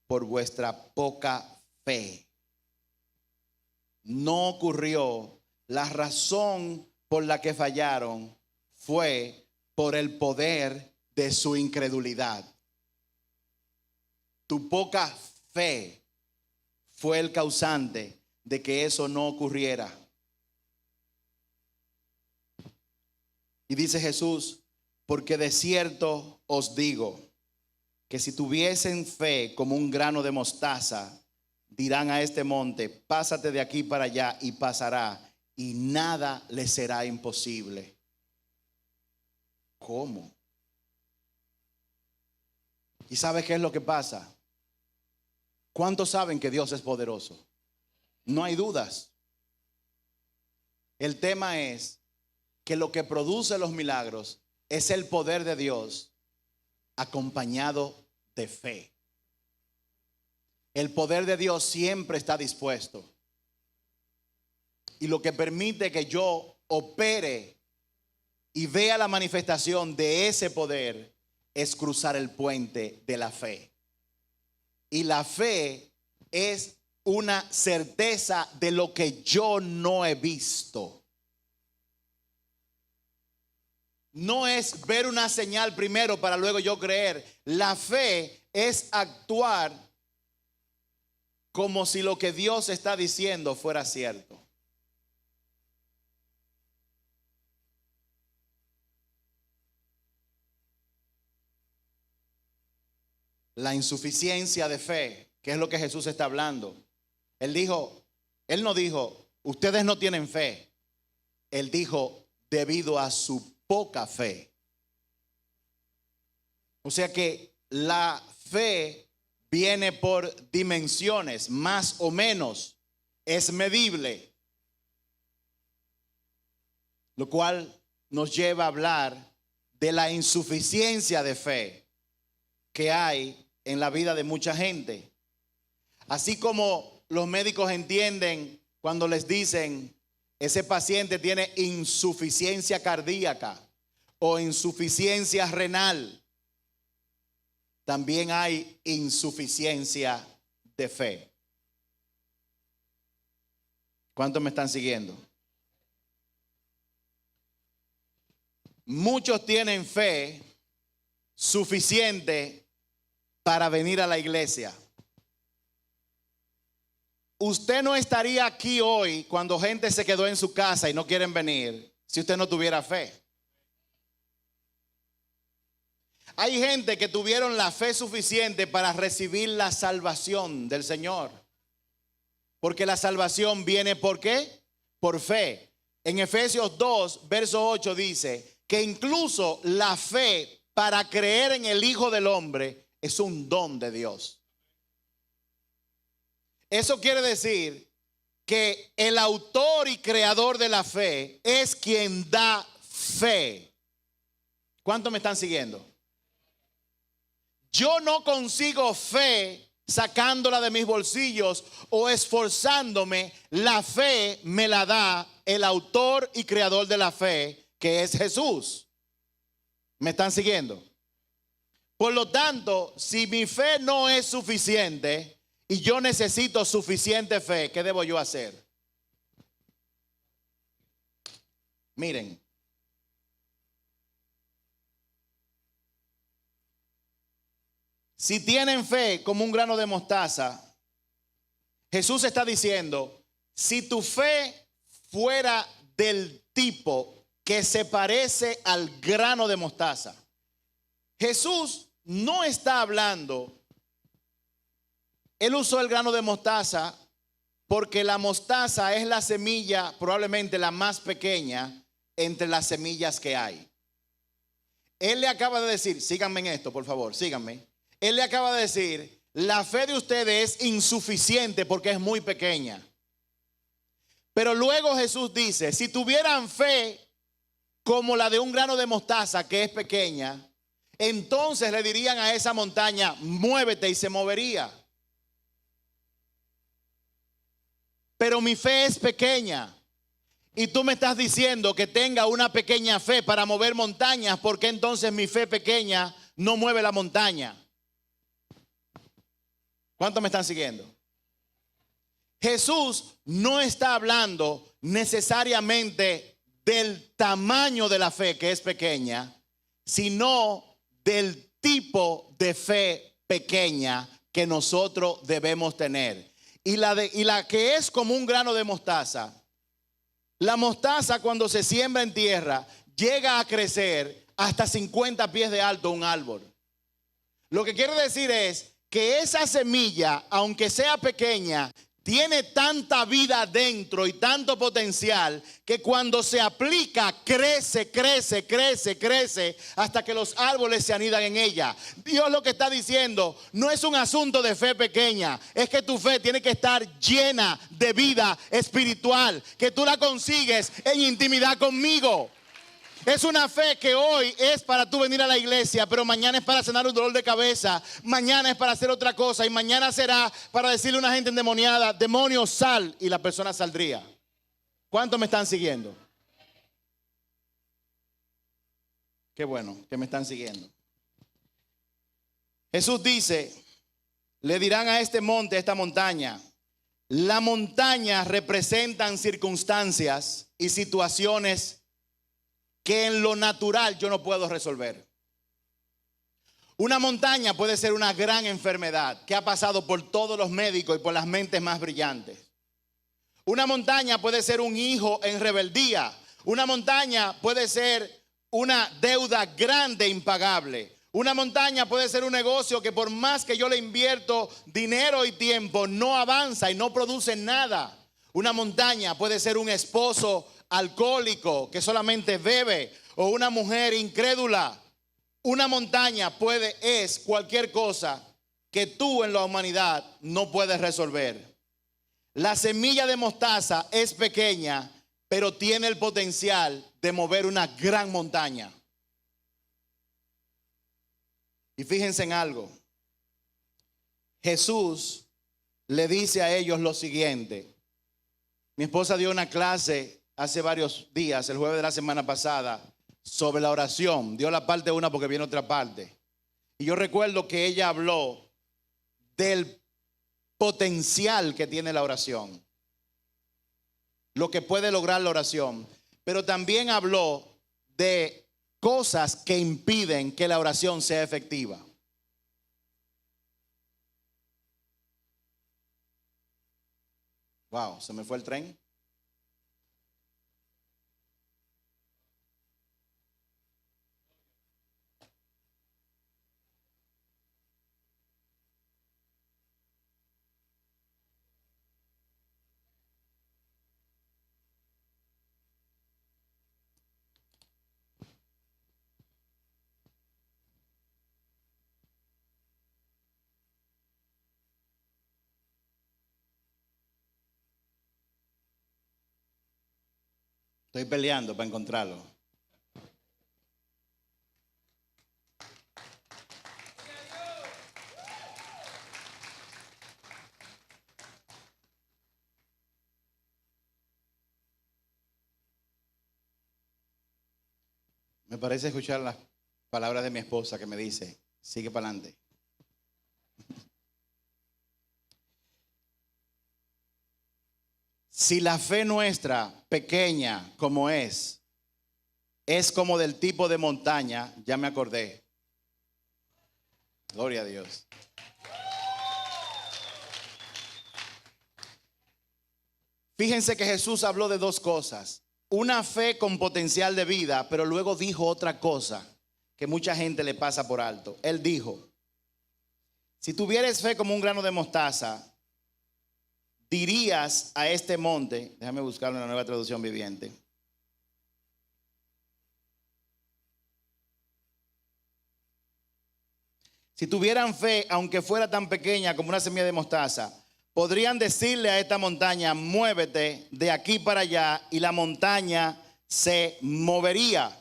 por vuestra poca fe. No ocurrió. La razón por la que fallaron fue por el poder de su incredulidad. Tu poca fe fue el causante de que eso no ocurriera. Y dice Jesús, porque de cierto os digo, que si tuviesen fe como un grano de mostaza, dirán a este monte, pásate de aquí para allá y pasará, y nada les será imposible. ¿Cómo? ¿Y sabes qué es lo que pasa? ¿Cuántos saben que Dios es poderoso? No hay dudas. El tema es que lo que produce los milagros es el poder de Dios acompañado de fe. El poder de Dios siempre está dispuesto. Y lo que permite que yo opere y vea la manifestación de ese poder es cruzar el puente de la fe. Y la fe es una certeza de lo que yo no he visto. No es ver una señal primero para luego yo creer. La fe es actuar como si lo que Dios está diciendo fuera cierto. La insuficiencia de fe, que es lo que Jesús está hablando. Él no dijo, ustedes no tienen fe. Él dijo, debido a su poca fe. O sea que la fe viene por dimensiones, más o menos, es medible. Lo cual nos lleva a hablar de la insuficiencia de fe que hay en la vida de mucha gente. Así como los médicos entienden cuando les dicen, ese paciente tiene insuficiencia cardíaca o insuficiencia renal, también hay insuficiencia de fe. ¿Cuántos me están siguiendo? Muchos tienen fe suficiente para venir a la iglesia. Usted no estaría aquí hoy cuando gente se quedó en su casa y no quieren venir si usted no tuviera fe. Hay gente que tuvieron la fe suficiente para recibir la salvación del Señor. Porque la salvación viene ¿por qué? Por fe. En Efesios 2, verso 8 dice que incluso la fe para creer en el Hijo del Hombre es un don de Dios. Eso quiere decir que el autor y creador de la fe es quien da fe. ¿Cuántos me están siguiendo? Yo no consigo fe sacándola de mis bolsillos o esforzándome. La fe me la da el autor y creador de la fe, que es Jesús. ¿Me están siguiendo? Por lo tanto, si mi fe no es suficiente y yo necesito suficiente fe, ¿qué debo yo hacer? Miren. Si tienen fe como un grano de mostaza, Jesús está diciendo, si tu fe fuera del tipo que se parece al grano de mostaza. Jesús no está hablando, él usó el grano de mostaza porque la mostaza es la semilla probablemente la más pequeña entre las semillas que hay. Él le acaba de decir, síganme en esto por favor, síganme. Él le acaba de decir, la fe de ustedes es insuficiente porque es muy pequeña. Pero luego Jesús dice, si tuvieran fe como la de un grano de mostaza que es pequeña, entonces le dirían a esa montaña, muévete, y se movería. Pero mi fe es pequeña. Y tú me estás diciendo que tenga una pequeña fe para mover montañas, ¿por qué entonces mi fe pequeña no mueve la montaña? ¿Cuántos me están siguiendo? Jesús no está hablando necesariamente del tamaño de la fe, que es pequeña, sino del tipo de fe pequeña que nosotros debemos tener. Y la que es como un grano de mostaza. La mostaza, cuando se siembra en tierra, llega a crecer hasta 50 pies de alto un árbol. Lo que quiere decir es que esa semilla, aunque sea pequeña, tiene tanta vida dentro y tanto potencial que cuando se aplica crece, crece, crece, crece hasta que los árboles se anidan en ella. Dios lo que está diciendo no es un asunto de fe pequeña, es que tu fe tiene que estar llena de vida espiritual, que tú la consigues en intimidad conmigo. Es una fe que hoy es para tú venir a la iglesia, pero mañana es para sanar un dolor de cabeza, mañana es para hacer otra cosa y mañana será para decirle a una gente endemoniada, demonio, sal, y la persona saldría. ¿Cuántos me están siguiendo? Qué bueno que me están siguiendo. Jesús dice, le dirán a este monte, a esta montaña. La montaña representan circunstancias y situaciones que en lo natural yo no puedo resolver. Una montaña puede ser una gran enfermedad que ha pasado por todos los médicos y por las mentes más brillantes. Una montaña puede ser un hijo en rebeldía. Una montaña puede ser una deuda grande, impagable. Una montaña puede ser un negocio que por más que yo le invierto dinero y tiempo, no avanza y no produce nada. Una montaña puede ser un esposo alcohólico que solamente bebe, o una mujer incrédula. Una montaña es cualquier cosa que tú en la humanidad no puedes resolver. La semilla de mostaza es pequeña, pero tiene el potencial de mover una gran montaña. Y fíjense en algo. Jesús le dice a ellos lo siguiente. Mi esposa dio una clase hace varios días, el jueves de la semana pasada, sobre la oración. Dio la parte 1 porque viene otra parte. Y yo recuerdo que ella habló del potencial que tiene la oración, lo que puede lograr la oración, pero también habló de cosas que impiden que la oración sea efectiva. Wow, se me fue el tren. Estoy peleando para encontrarlo. Me parece escuchar las palabras de mi esposa que me dice, sigue para adelante. Si la fe nuestra, pequeña como es como del tipo de montaña, ya me acordé. Gloria a Dios. Fíjense que Jesús habló de dos cosas. Una fe con potencial de vida, pero luego dijo otra cosa que mucha gente le pasa por alto. Él dijo, si tuvieres fe como un grano de mostaza, dirías a este monte, déjame buscarlo en la Nueva Traducción Viviente. Si tuvieran fe, aunque fuera tan pequeña como una semilla de mostaza, podrían decirle a esta montaña, muévete de aquí para allá, y la montaña se movería.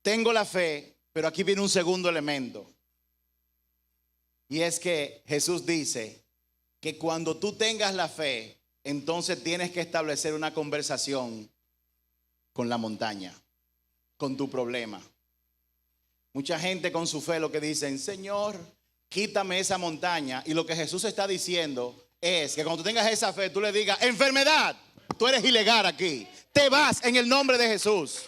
Tengo la fe, pero aquí viene un segundo elemento. Y es que Jesús dice que cuando tú tengas la fe, entonces tienes que establecer una conversación con la montaña, con tu problema. Mucha gente con su fe lo que dicen, Señor, quítame esa montaña. Y lo que Jesús está diciendo es que cuando tú tengas esa fe, tú le digas, enfermedad, tú eres ilegal aquí. Te vas en el nombre de Jesús.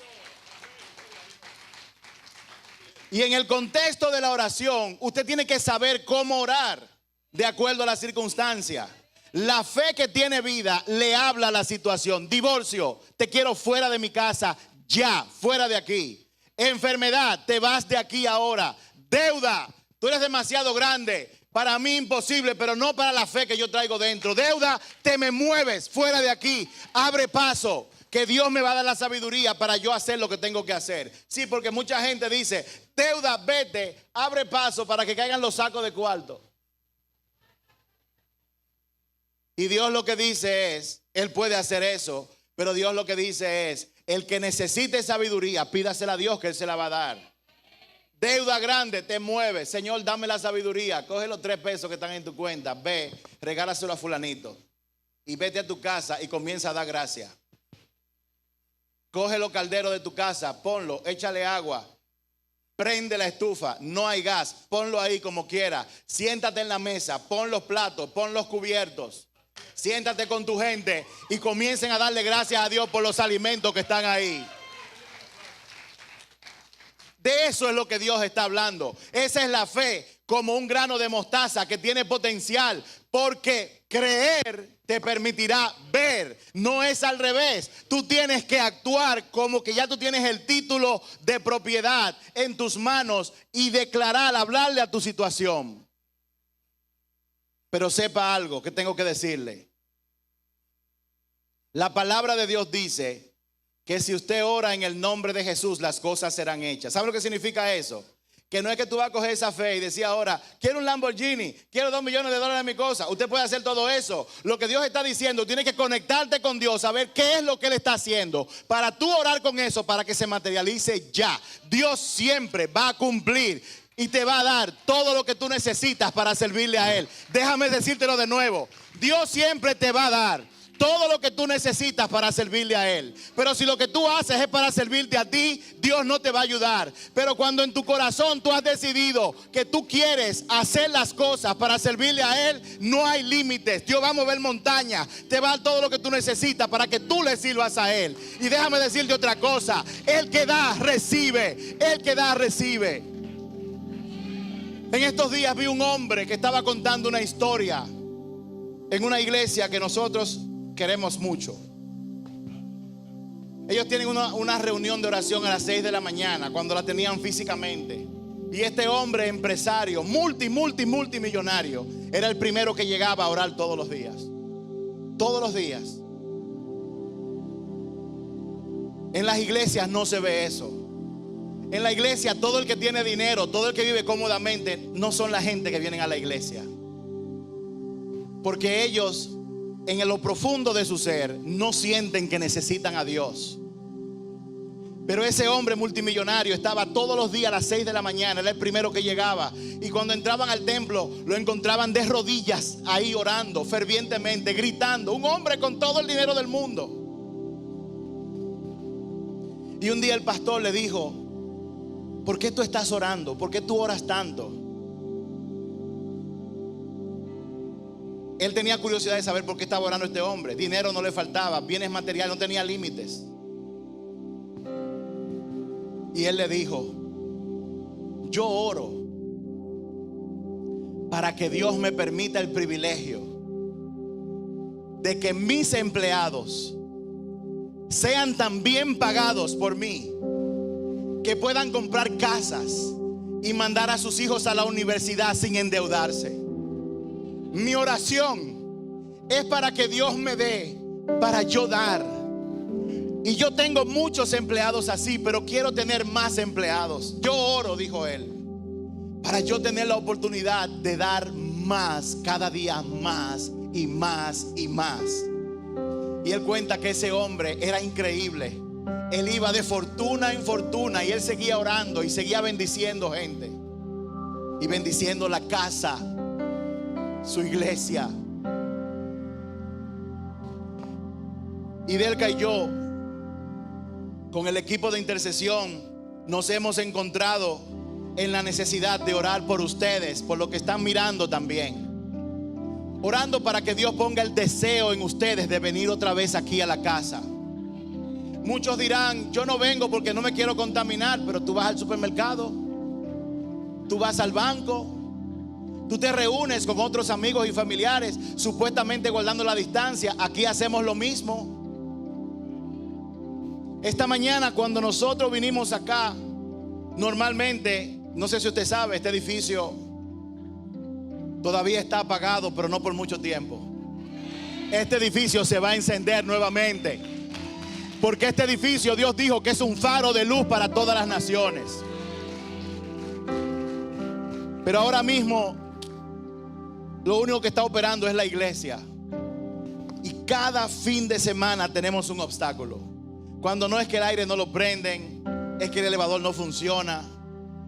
Y en el contexto de la oración, usted tiene que saber cómo orar de acuerdo a la circunstancia. La fe que tiene vida le habla a la situación. Divorcio, te quiero fuera de mi casa, ya, fuera de aquí. Enfermedad, te vas de aquí ahora. Deuda, tú eres demasiado grande, para mí imposible, pero no para la fe que yo traigo dentro. Deuda, te me mueves fuera de aquí, abre paso, que Dios me va a dar la sabiduría para yo hacer lo que tengo que hacer. Sí, porque mucha gente dice, deuda, vete, abre paso para que caigan los sacos de cuarto. Y Dios lo que dice es, Él puede hacer eso, pero Dios lo que dice es, el que necesite sabiduría, pídasela a Dios que Él se la va a dar. Deuda grande, te mueve. Señor, dame la sabiduría. Coge los 3 pesos que están en tu cuenta. Ve, regálaselo a fulanito. Y vete a tu casa y comienza a dar gracias. Coge los calderos de tu casa, ponlo, échale agua. Prende la estufa, no hay gas, ponlo ahí como quiera. Siéntate en la mesa, pon los platos, pon los cubiertos. Siéntate con tu gente y comiencen a darle gracias a Dios por los alimentos que están ahí. De eso es lo que Dios está hablando. Esa es la fe como un grano de mostaza que tiene potencial, porque creer te permitirá ver. No es al revés. Tú tienes que actuar como que ya tú tienes el título de propiedad en tus manos y declarar, hablarle a tu situación. Pero sepa algo que tengo que decirle. La palabra de Dios dice que si usted ora en el nombre de Jesús, las cosas serán hechas. ¿Sabe lo que significa eso? Que no es que tú vas a coger esa fe y decir ahora, quiero un Lamborghini, quiero $2 millones en mi cosa. Usted puede hacer todo eso. Lo que Dios está diciendo, tienes que conectarte con Dios, saber qué es lo que Él está haciendo. Para tú orar con eso, para que se materialice ya. Dios siempre va a cumplir y te va a dar todo lo que tú necesitas para servirle a Él. Déjame decírtelo de nuevo. Dios siempre te va a dar todo lo que tú necesitas para servirle a Él. Pero si lo que tú haces es para servirte a ti, Dios no te va a ayudar. Pero cuando en tu corazón tú has decidido que tú quieres hacer las cosas para servirle a Él, no hay límites. Dios va a mover montañas, te va a dar todo lo que tú necesitas para que tú le sirvas a Él. Y déjame decirte otra cosa, el que da, recibe. El que da, recibe. En estos días vi un hombre que estaba contando una historia en una iglesia que nosotros queremos mucho. Ellos tienen una reunión de oración a las 6 de la mañana, cuando la tenían físicamente. Y este hombre empresario, multimillonario, era el primero que llegaba a orar todos los días. Todos los días. En las iglesias no se ve eso. En la iglesia todo el que tiene dinero, todo el que vive cómodamente, no son la gente que vienen a la iglesia. Porque ellos, en lo profundo de su ser, no sienten que necesitan a Dios. Pero ese hombre multimillonario estaba todos los días a las 6 de la mañana, era el primero que llegaba. Y cuando entraban al templo, lo encontraban de rodillas ahí orando fervientemente, gritando. Un hombre con todo el dinero del mundo. Y un día el pastor le dijo: ¿por qué tú estás orando? ¿Por qué tú oras tanto? Él tenía curiosidad de saber por qué estaba orando este hombre. Dinero no le faltaba, bienes materiales, no tenía límites. Y él le dijo: yo oro para que Dios me permita el privilegio de que mis empleados sean tan bien pagados por mí que puedan comprar casas y mandar a sus hijos a la universidad sin endeudarse. Mi oración es para que Dios me dé para yo dar. Y yo tengo muchos empleados así, pero quiero tener más empleados. Yo oro, dijo él, para yo tener la oportunidad de dar más, cada día más y más y más. Y él cuenta que ese hombre era increíble. Él iba de fortuna en fortuna y él seguía orando y seguía bendiciendo gente. Y bendiciendo la casa, su iglesia. Y Delca y yo, con el equipo de intercesión, nos hemos encontrado en la necesidad de orar por ustedes, por lo que están mirando también. Orando para que Dios ponga el deseo en ustedes de venir otra vez aquí a la casa. Muchos dirán: yo no vengo porque no me quiero contaminar. Pero tú vas al supermercado, tú vas al banco, tú te reúnes con otros amigos y familiares, supuestamente guardando la distancia. Aquí hacemos lo mismo. Esta mañana, cuando nosotros vinimos acá, normalmente, no sé si usted sabe, este edificio todavía está apagado, pero no por mucho tiempo. Este edificio se va a encender nuevamente, porque este edificio, Dios dijo que es un faro de luz para todas las naciones. Pero ahora mismo lo único que está operando es la iglesia. Y cada fin de semana tenemos un obstáculo. Cuando no es que el aire no lo prenden, es que el elevador no funciona.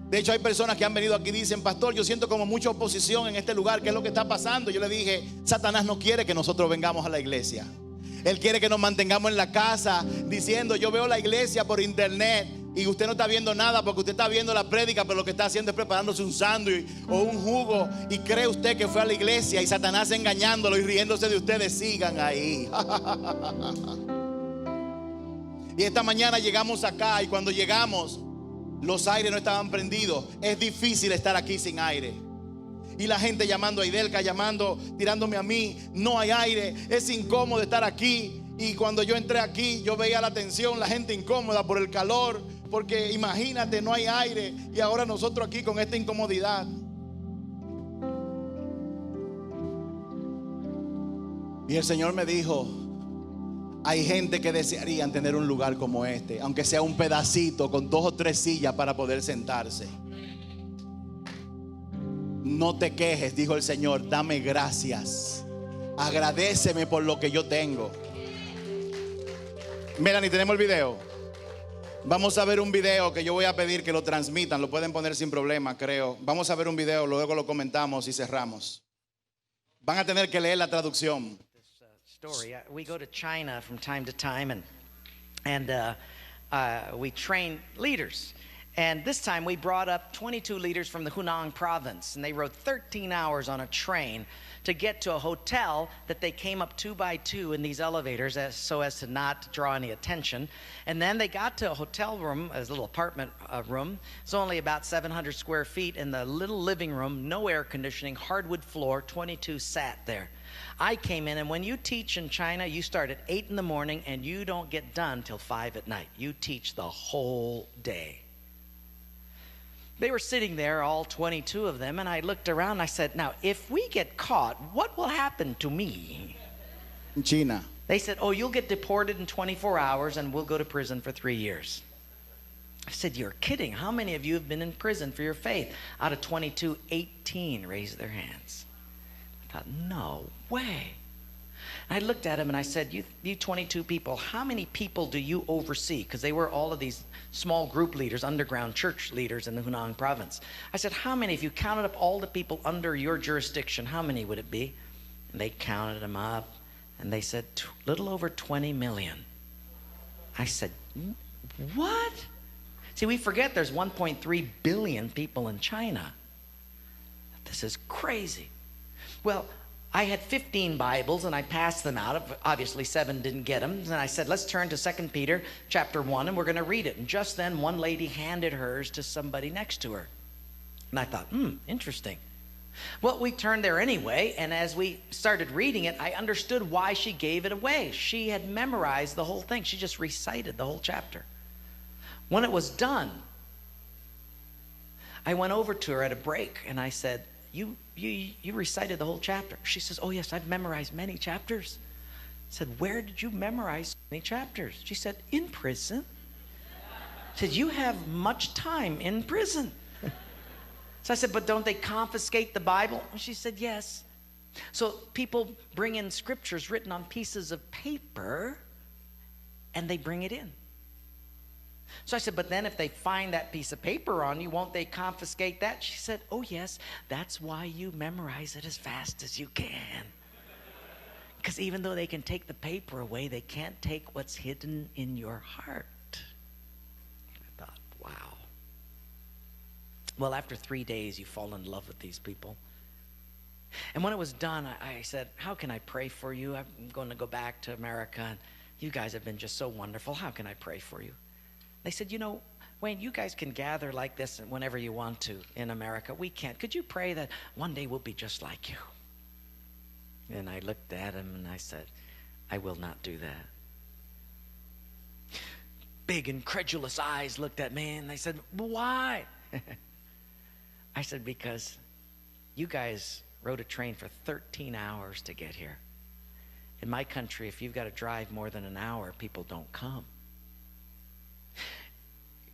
De hecho, hay personas que han venido aquí y dicen: pastor, yo siento como mucha oposición en este lugar. ¿Qué es lo que está pasando? Yo le dije: Satanás no quiere que nosotros vengamos a la iglesia. Él quiere que nos mantengamos en la casa diciendo: yo veo la iglesia por internet y usted no está viendo nada porque usted está viendo la prédica, pero lo que está haciendo es preparándose un sándwich o un jugo, y cree usted que fue a la iglesia, y Satanás engañándolo y riéndose de ustedes. Sigan ahí. Y esta mañana llegamos acá, y cuando llegamos, los aires no estaban prendidos. Es difícil estar aquí sin aire. Y la gente llamando a Idelca, llamando, tirándome a mí: no hay aire, es incómodo estar aquí. Y cuando yo entré aquí, yo veía la tensión, la gente incómoda por el calor, porque imagínate, no hay aire, y ahora nosotros aquí con esta incomodidad. Y el Señor me dijo: hay gente que desearían tener un lugar como este, aunque sea un pedacito con 2 o 3 sillas para poder sentarse. No te quejes, dijo el Señor, dame gracias. Agradéceme por lo que yo tengo. Melanie, tenemos el video. Vamos a ver un video que yo voy a pedir que lo transmitan. Lo pueden poner sin problema, creo. Vamos a ver un video, luego lo comentamos y cerramos. Van a tener que leer la traducción. Story. We go to China from time to time, and we train leaders. And this time we brought up 22 leaders from the Hunan province, and they rode 13 hours on a train to get to a hotel that they came up 2 by 2 in these elevators so as to not draw any attention. And then they got to a hotel room, a little apartment room. It's only about 700 square feet in the little living room, no air conditioning, hardwood floor, 22 sat there. I came in, and when you teach in China, you start at 8 in the morning and you don't get done till 5 at night. You teach the whole day. They were sitting there, all 22 of them, and I looked around and I said, now, if we get caught, what will happen to me? In China. They said, oh, you'll get deported in 24 hours and we'll go to prison for 3 years. I said, you're kidding. How many of you have been in prison for your faith? Out of 22, 18 raised their hands. I thought, no way. I looked at him and I said, you 22 people, how many people do you oversee? Because they were all of these small group leaders, underground church leaders in the Hunan province. I said, how many, if you counted up all the people under your jurisdiction, how many would it be? And they counted them up and they said, little over 20 million. I said, what? See, we forget there's 1.3 billion people in China. This is crazy. Well, I had 15 Bibles and I passed them out. Obviously 7 didn't get them. And I said, let's turn to 2 Peter chapter 1 and we're going to read it. And just then one lady handed hers to somebody next to her. And I thought, interesting. Well, we turned there anyway, and as we started reading it, I understood why she gave it away. She had memorized the whole thing. She just recited the whole chapter. When it was done, I went over to her at a break and I said, you recited the whole chapter. She says, oh yes, I've memorized many chapters. I said, where did you memorize so many chapters? She said, in prison. I said, you have much time in prison. So I said, but don't they confiscate the Bible? And she said, yes. So people bring in scriptures written on pieces of paper and they bring it in. So I said, but then if they find that piece of paper on you, won't they confiscate that? She said, oh yes, that's why you memorize it as fast as you can. Because even though they can take the paper away, they can't take what's hidden in your heart. I thought, wow. Well, after 3 days, you fall in love with these people. And when it was done, I said, how can I pray for you? I'm going to go back to America, and you guys have been just so wonderful. How can I pray for you? They said, you know, Wayne, you guys can gather like this whenever you want to in America. We can't. Could you pray that one day we'll be just like you? And I looked at him and I said, I will not do that. Big incredulous eyes looked at me and they said, why? I said, because you guys rode a train for 13 hours to get here. In my country, if you've got to drive more than an hour, people don't come.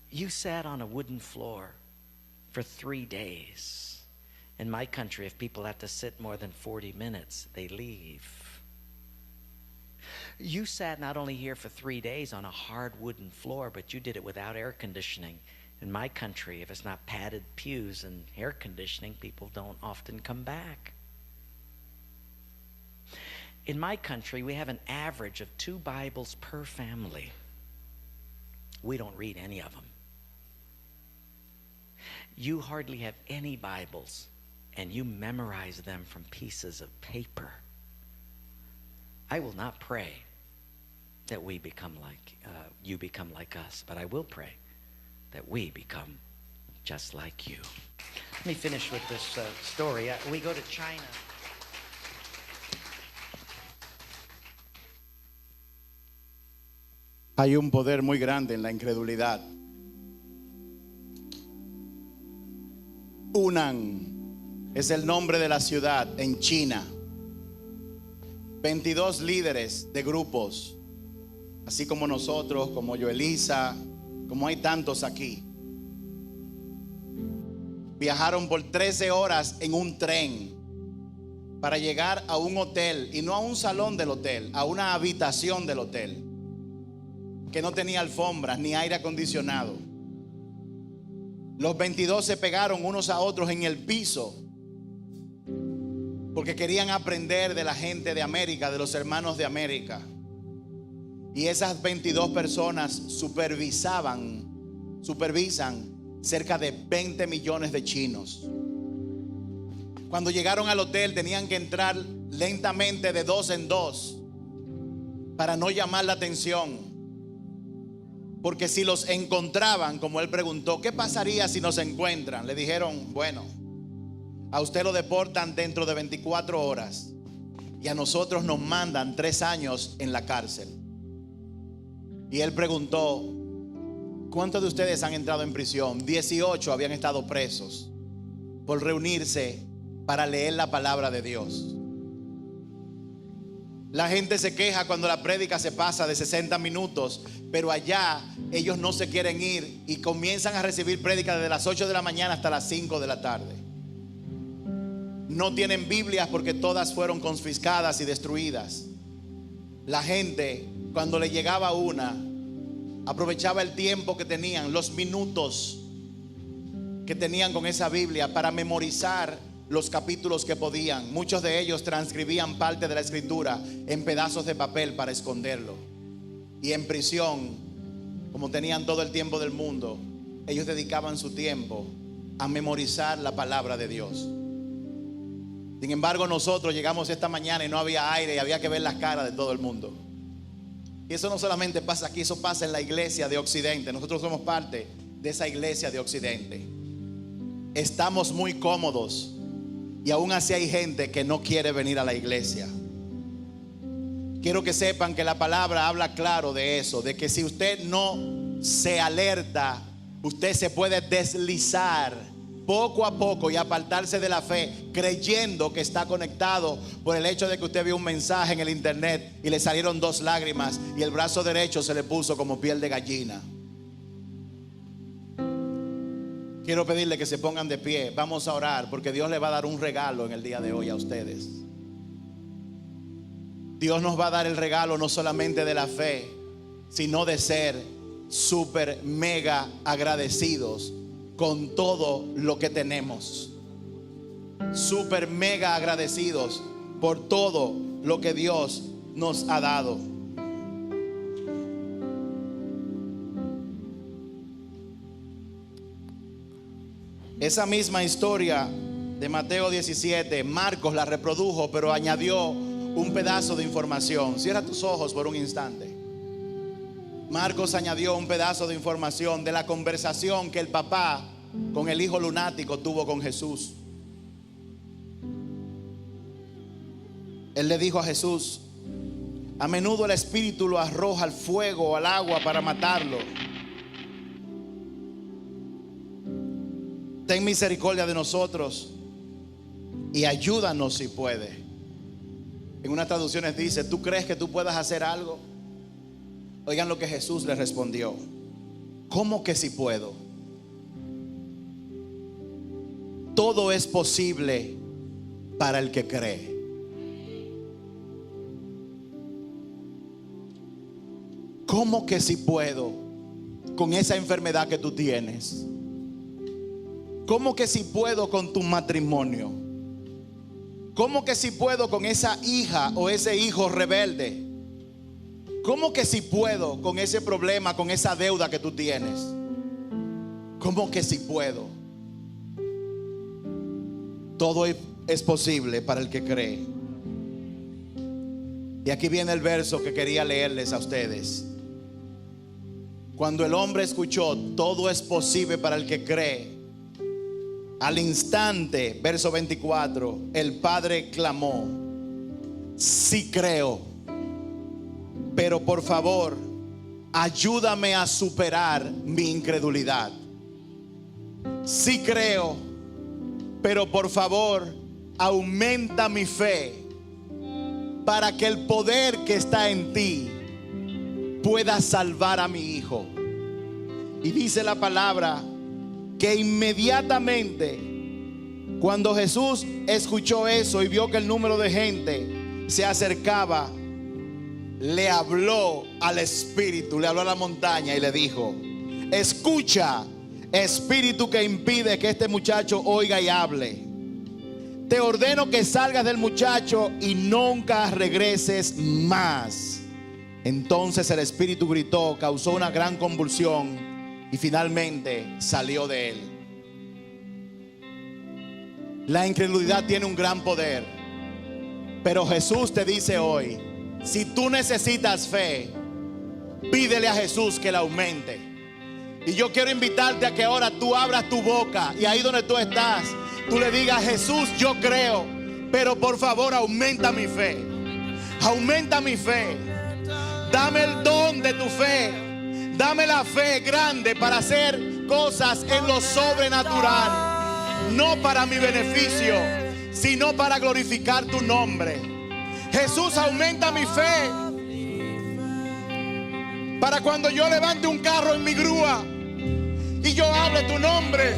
You sat on a wooden floor for 3 days. In my country, if people have to sit more than 40 minutes, they leave. You sat not only here for 3 days on a hard wooden floor, but you did it without air conditioning. In my country, if it's not padded pews and air conditioning, people don't often come back. In my country, we have an average of 2 Bibles per family. We don't read any of them. You hardly have any Bibles, and you memorize them from pieces of paper. I will not pray that we become like, you become like us, but I will pray that we become just like you. Let me finish with this story. We go to China. Hay un poder muy grande en la incredulidad. Hunan es el nombre de la ciudad en China. 22 líderes de grupos, así como nosotros, como Joelisa, como hay tantos aquí. Viajaron por 13 horas en un tren para llegar a un hotel, y no a un salón del hotel, a una habitación del hotel que no tenía alfombras ni aire acondicionado. Los 22 se pegaron unos a otros en el piso porque querían aprender de la gente de América, de los hermanos de América. Y esas 22 personas supervisan cerca de 20 millones de chinos. Cuando llegaron al hotel tenían que entrar lentamente de dos en dos para no llamar la atención, porque si los encontraban, como él preguntó, ¿qué pasaría si nos encuentran? Le dijeron, bueno, a usted lo deportan dentro de 24 horas y a nosotros nos mandan 3 años en la cárcel. Y él preguntó, ¿cuántos de ustedes han entrado en prisión? 18 habían estado presos por reunirse para leer la palabra de Dios. La gente se queja cuando la prédica se pasa de 60 minutos, pero allá ellos no se quieren ir y comienzan a recibir prédicas desde las 8 de la mañana hasta las 5 de la tarde. No tienen Biblias porque todas fueron confiscadas y destruidas. La gente, cuando le llegaba una, aprovechaba el tiempo que tenían, los minutos que tenían con esa Biblia para memorizar los capítulos que podían. Muchos de ellos transcribían parte de la escritura en pedazos de papel para esconderlo. Y en prisión, como tenían todo el tiempo del mundo, ellos dedicaban su tiempo a memorizar la palabra de Dios. Sin embargo, nosotros llegamos esta mañana y no había aire y había que ver las caras de todo el mundo. Y eso no solamente pasa aquí, eso pasa en la iglesia de Occidente. Nosotros somos parte de esa iglesia de Occidente. Estamos muy cómodos y aún así hay gente que no quiere venir a la iglesia. Quiero que sepan que la palabra habla claro de eso, de que si usted no se alerta, usted se puede deslizar poco a poco y apartarse de la fe, creyendo que está conectado por el hecho de que usted vio un mensaje en el internet y le salieron 2 lágrimas y el brazo derecho se le puso como piel de gallina. Quiero pedirle que se pongan de pie. Vamos a orar porque Dios le va a dar un regalo en el día de hoy a ustedes. Dios nos va a dar el regalo no solamente de la fe, sino de ser súper mega agradecidos con todo lo que tenemos. Súper mega agradecidos por todo lo que Dios nos ha dado. Esa misma historia de Mateo 17, Marcos la reprodujo, pero añadió un pedazo de información. Cierra tus ojos por un instante. Marcos añadió un pedazo de información de la conversación que el papá con el hijo lunático tuvo con Jesús. Él le dijo a Jesús: a menudo el espíritu lo arroja al fuego o al agua para matarlo. Ten misericordia de nosotros y ayúdanos si puede. En unas traducciones dice: ¿tú crees que tú puedas hacer algo? Oigan lo que Jesús le respondió: ¿cómo que si puedo? Todo es posible para el que cree. ¿Cómo que si puedo con esa enfermedad que tú tienes? ¿Cómo que si puedo con tu matrimonio? ¿Cómo que si puedo con esa hija o ese hijo rebelde? ¿Cómo que si puedo con ese problema, con esa deuda que tú tienes? ¿Cómo que si puedo? Todo es posible para el que cree. Y aquí viene el verso que quería leerles a ustedes. Cuando el hombre escuchó todo es posible para el que cree, al instante, verso 24, el padre clamó: sí creo, pero por favor ayúdame a superar mi incredulidad. Sí creo, pero por favor aumenta mi fe para que el poder que está en ti pueda salvar a mi hijo. Y dice la palabra que inmediatamente cuando Jesús escuchó eso y vio que el número de gente se acercaba, le habló al espíritu, le habló a la montaña y le dijo: escucha, espíritu que impide que este muchacho oiga y hable, te ordeno que salgas del muchacho y nunca regreses más. Entonces el espíritu gritó, causó una gran convulsión y finalmente salió de él. La incredulidad tiene un gran poder, pero Jesús te dice hoy, si tú necesitas fe, pídele a Jesús que la aumente. Y yo quiero invitarte a que ahora tú abras tu boca y ahí donde tú estás, tú le digas: Jesús, yo creo, pero por favor aumenta mi fe. Aumenta mi fe. Dame el don de tu fe. Dame la fe grande para hacer cosas en lo sobrenatural. No para mi beneficio, sino para glorificar tu nombre. Jesús, aumenta mi fe. Para cuando yo levante un carro en mi grúa y yo hable tu nombre,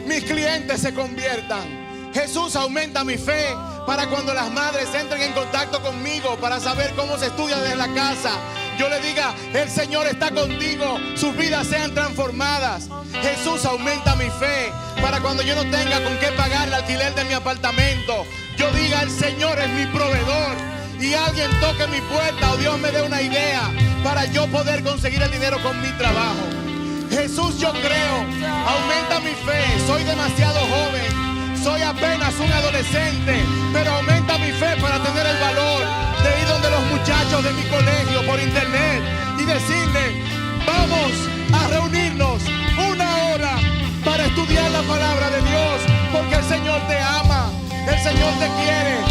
mis clientes se conviertan. Jesús, aumenta mi fe para cuando las madres entren en contacto conmigo para saber cómo se estudia desde la casa, yo le diga: el Señor está contigo, sus vidas sean transformadas. Jesús, aumenta mi fe para cuando yo no tenga con qué pagar el alquiler de mi apartamento, yo diga: el Señor es mi proveedor. Y alguien toque mi puerta o Dios me dé una idea para yo poder conseguir el dinero con mi trabajo. Jesús, yo creo, aumenta mi fe. Soy demasiado joven, soy apenas un adolescente, pero aumenta mi fe para tener el valor de ir donde los muchachos de mi colegio por internet y decirle: vamos a reunirnos una hora para estudiar la palabra de Dios, porque el Señor te ama, el Señor te quiere.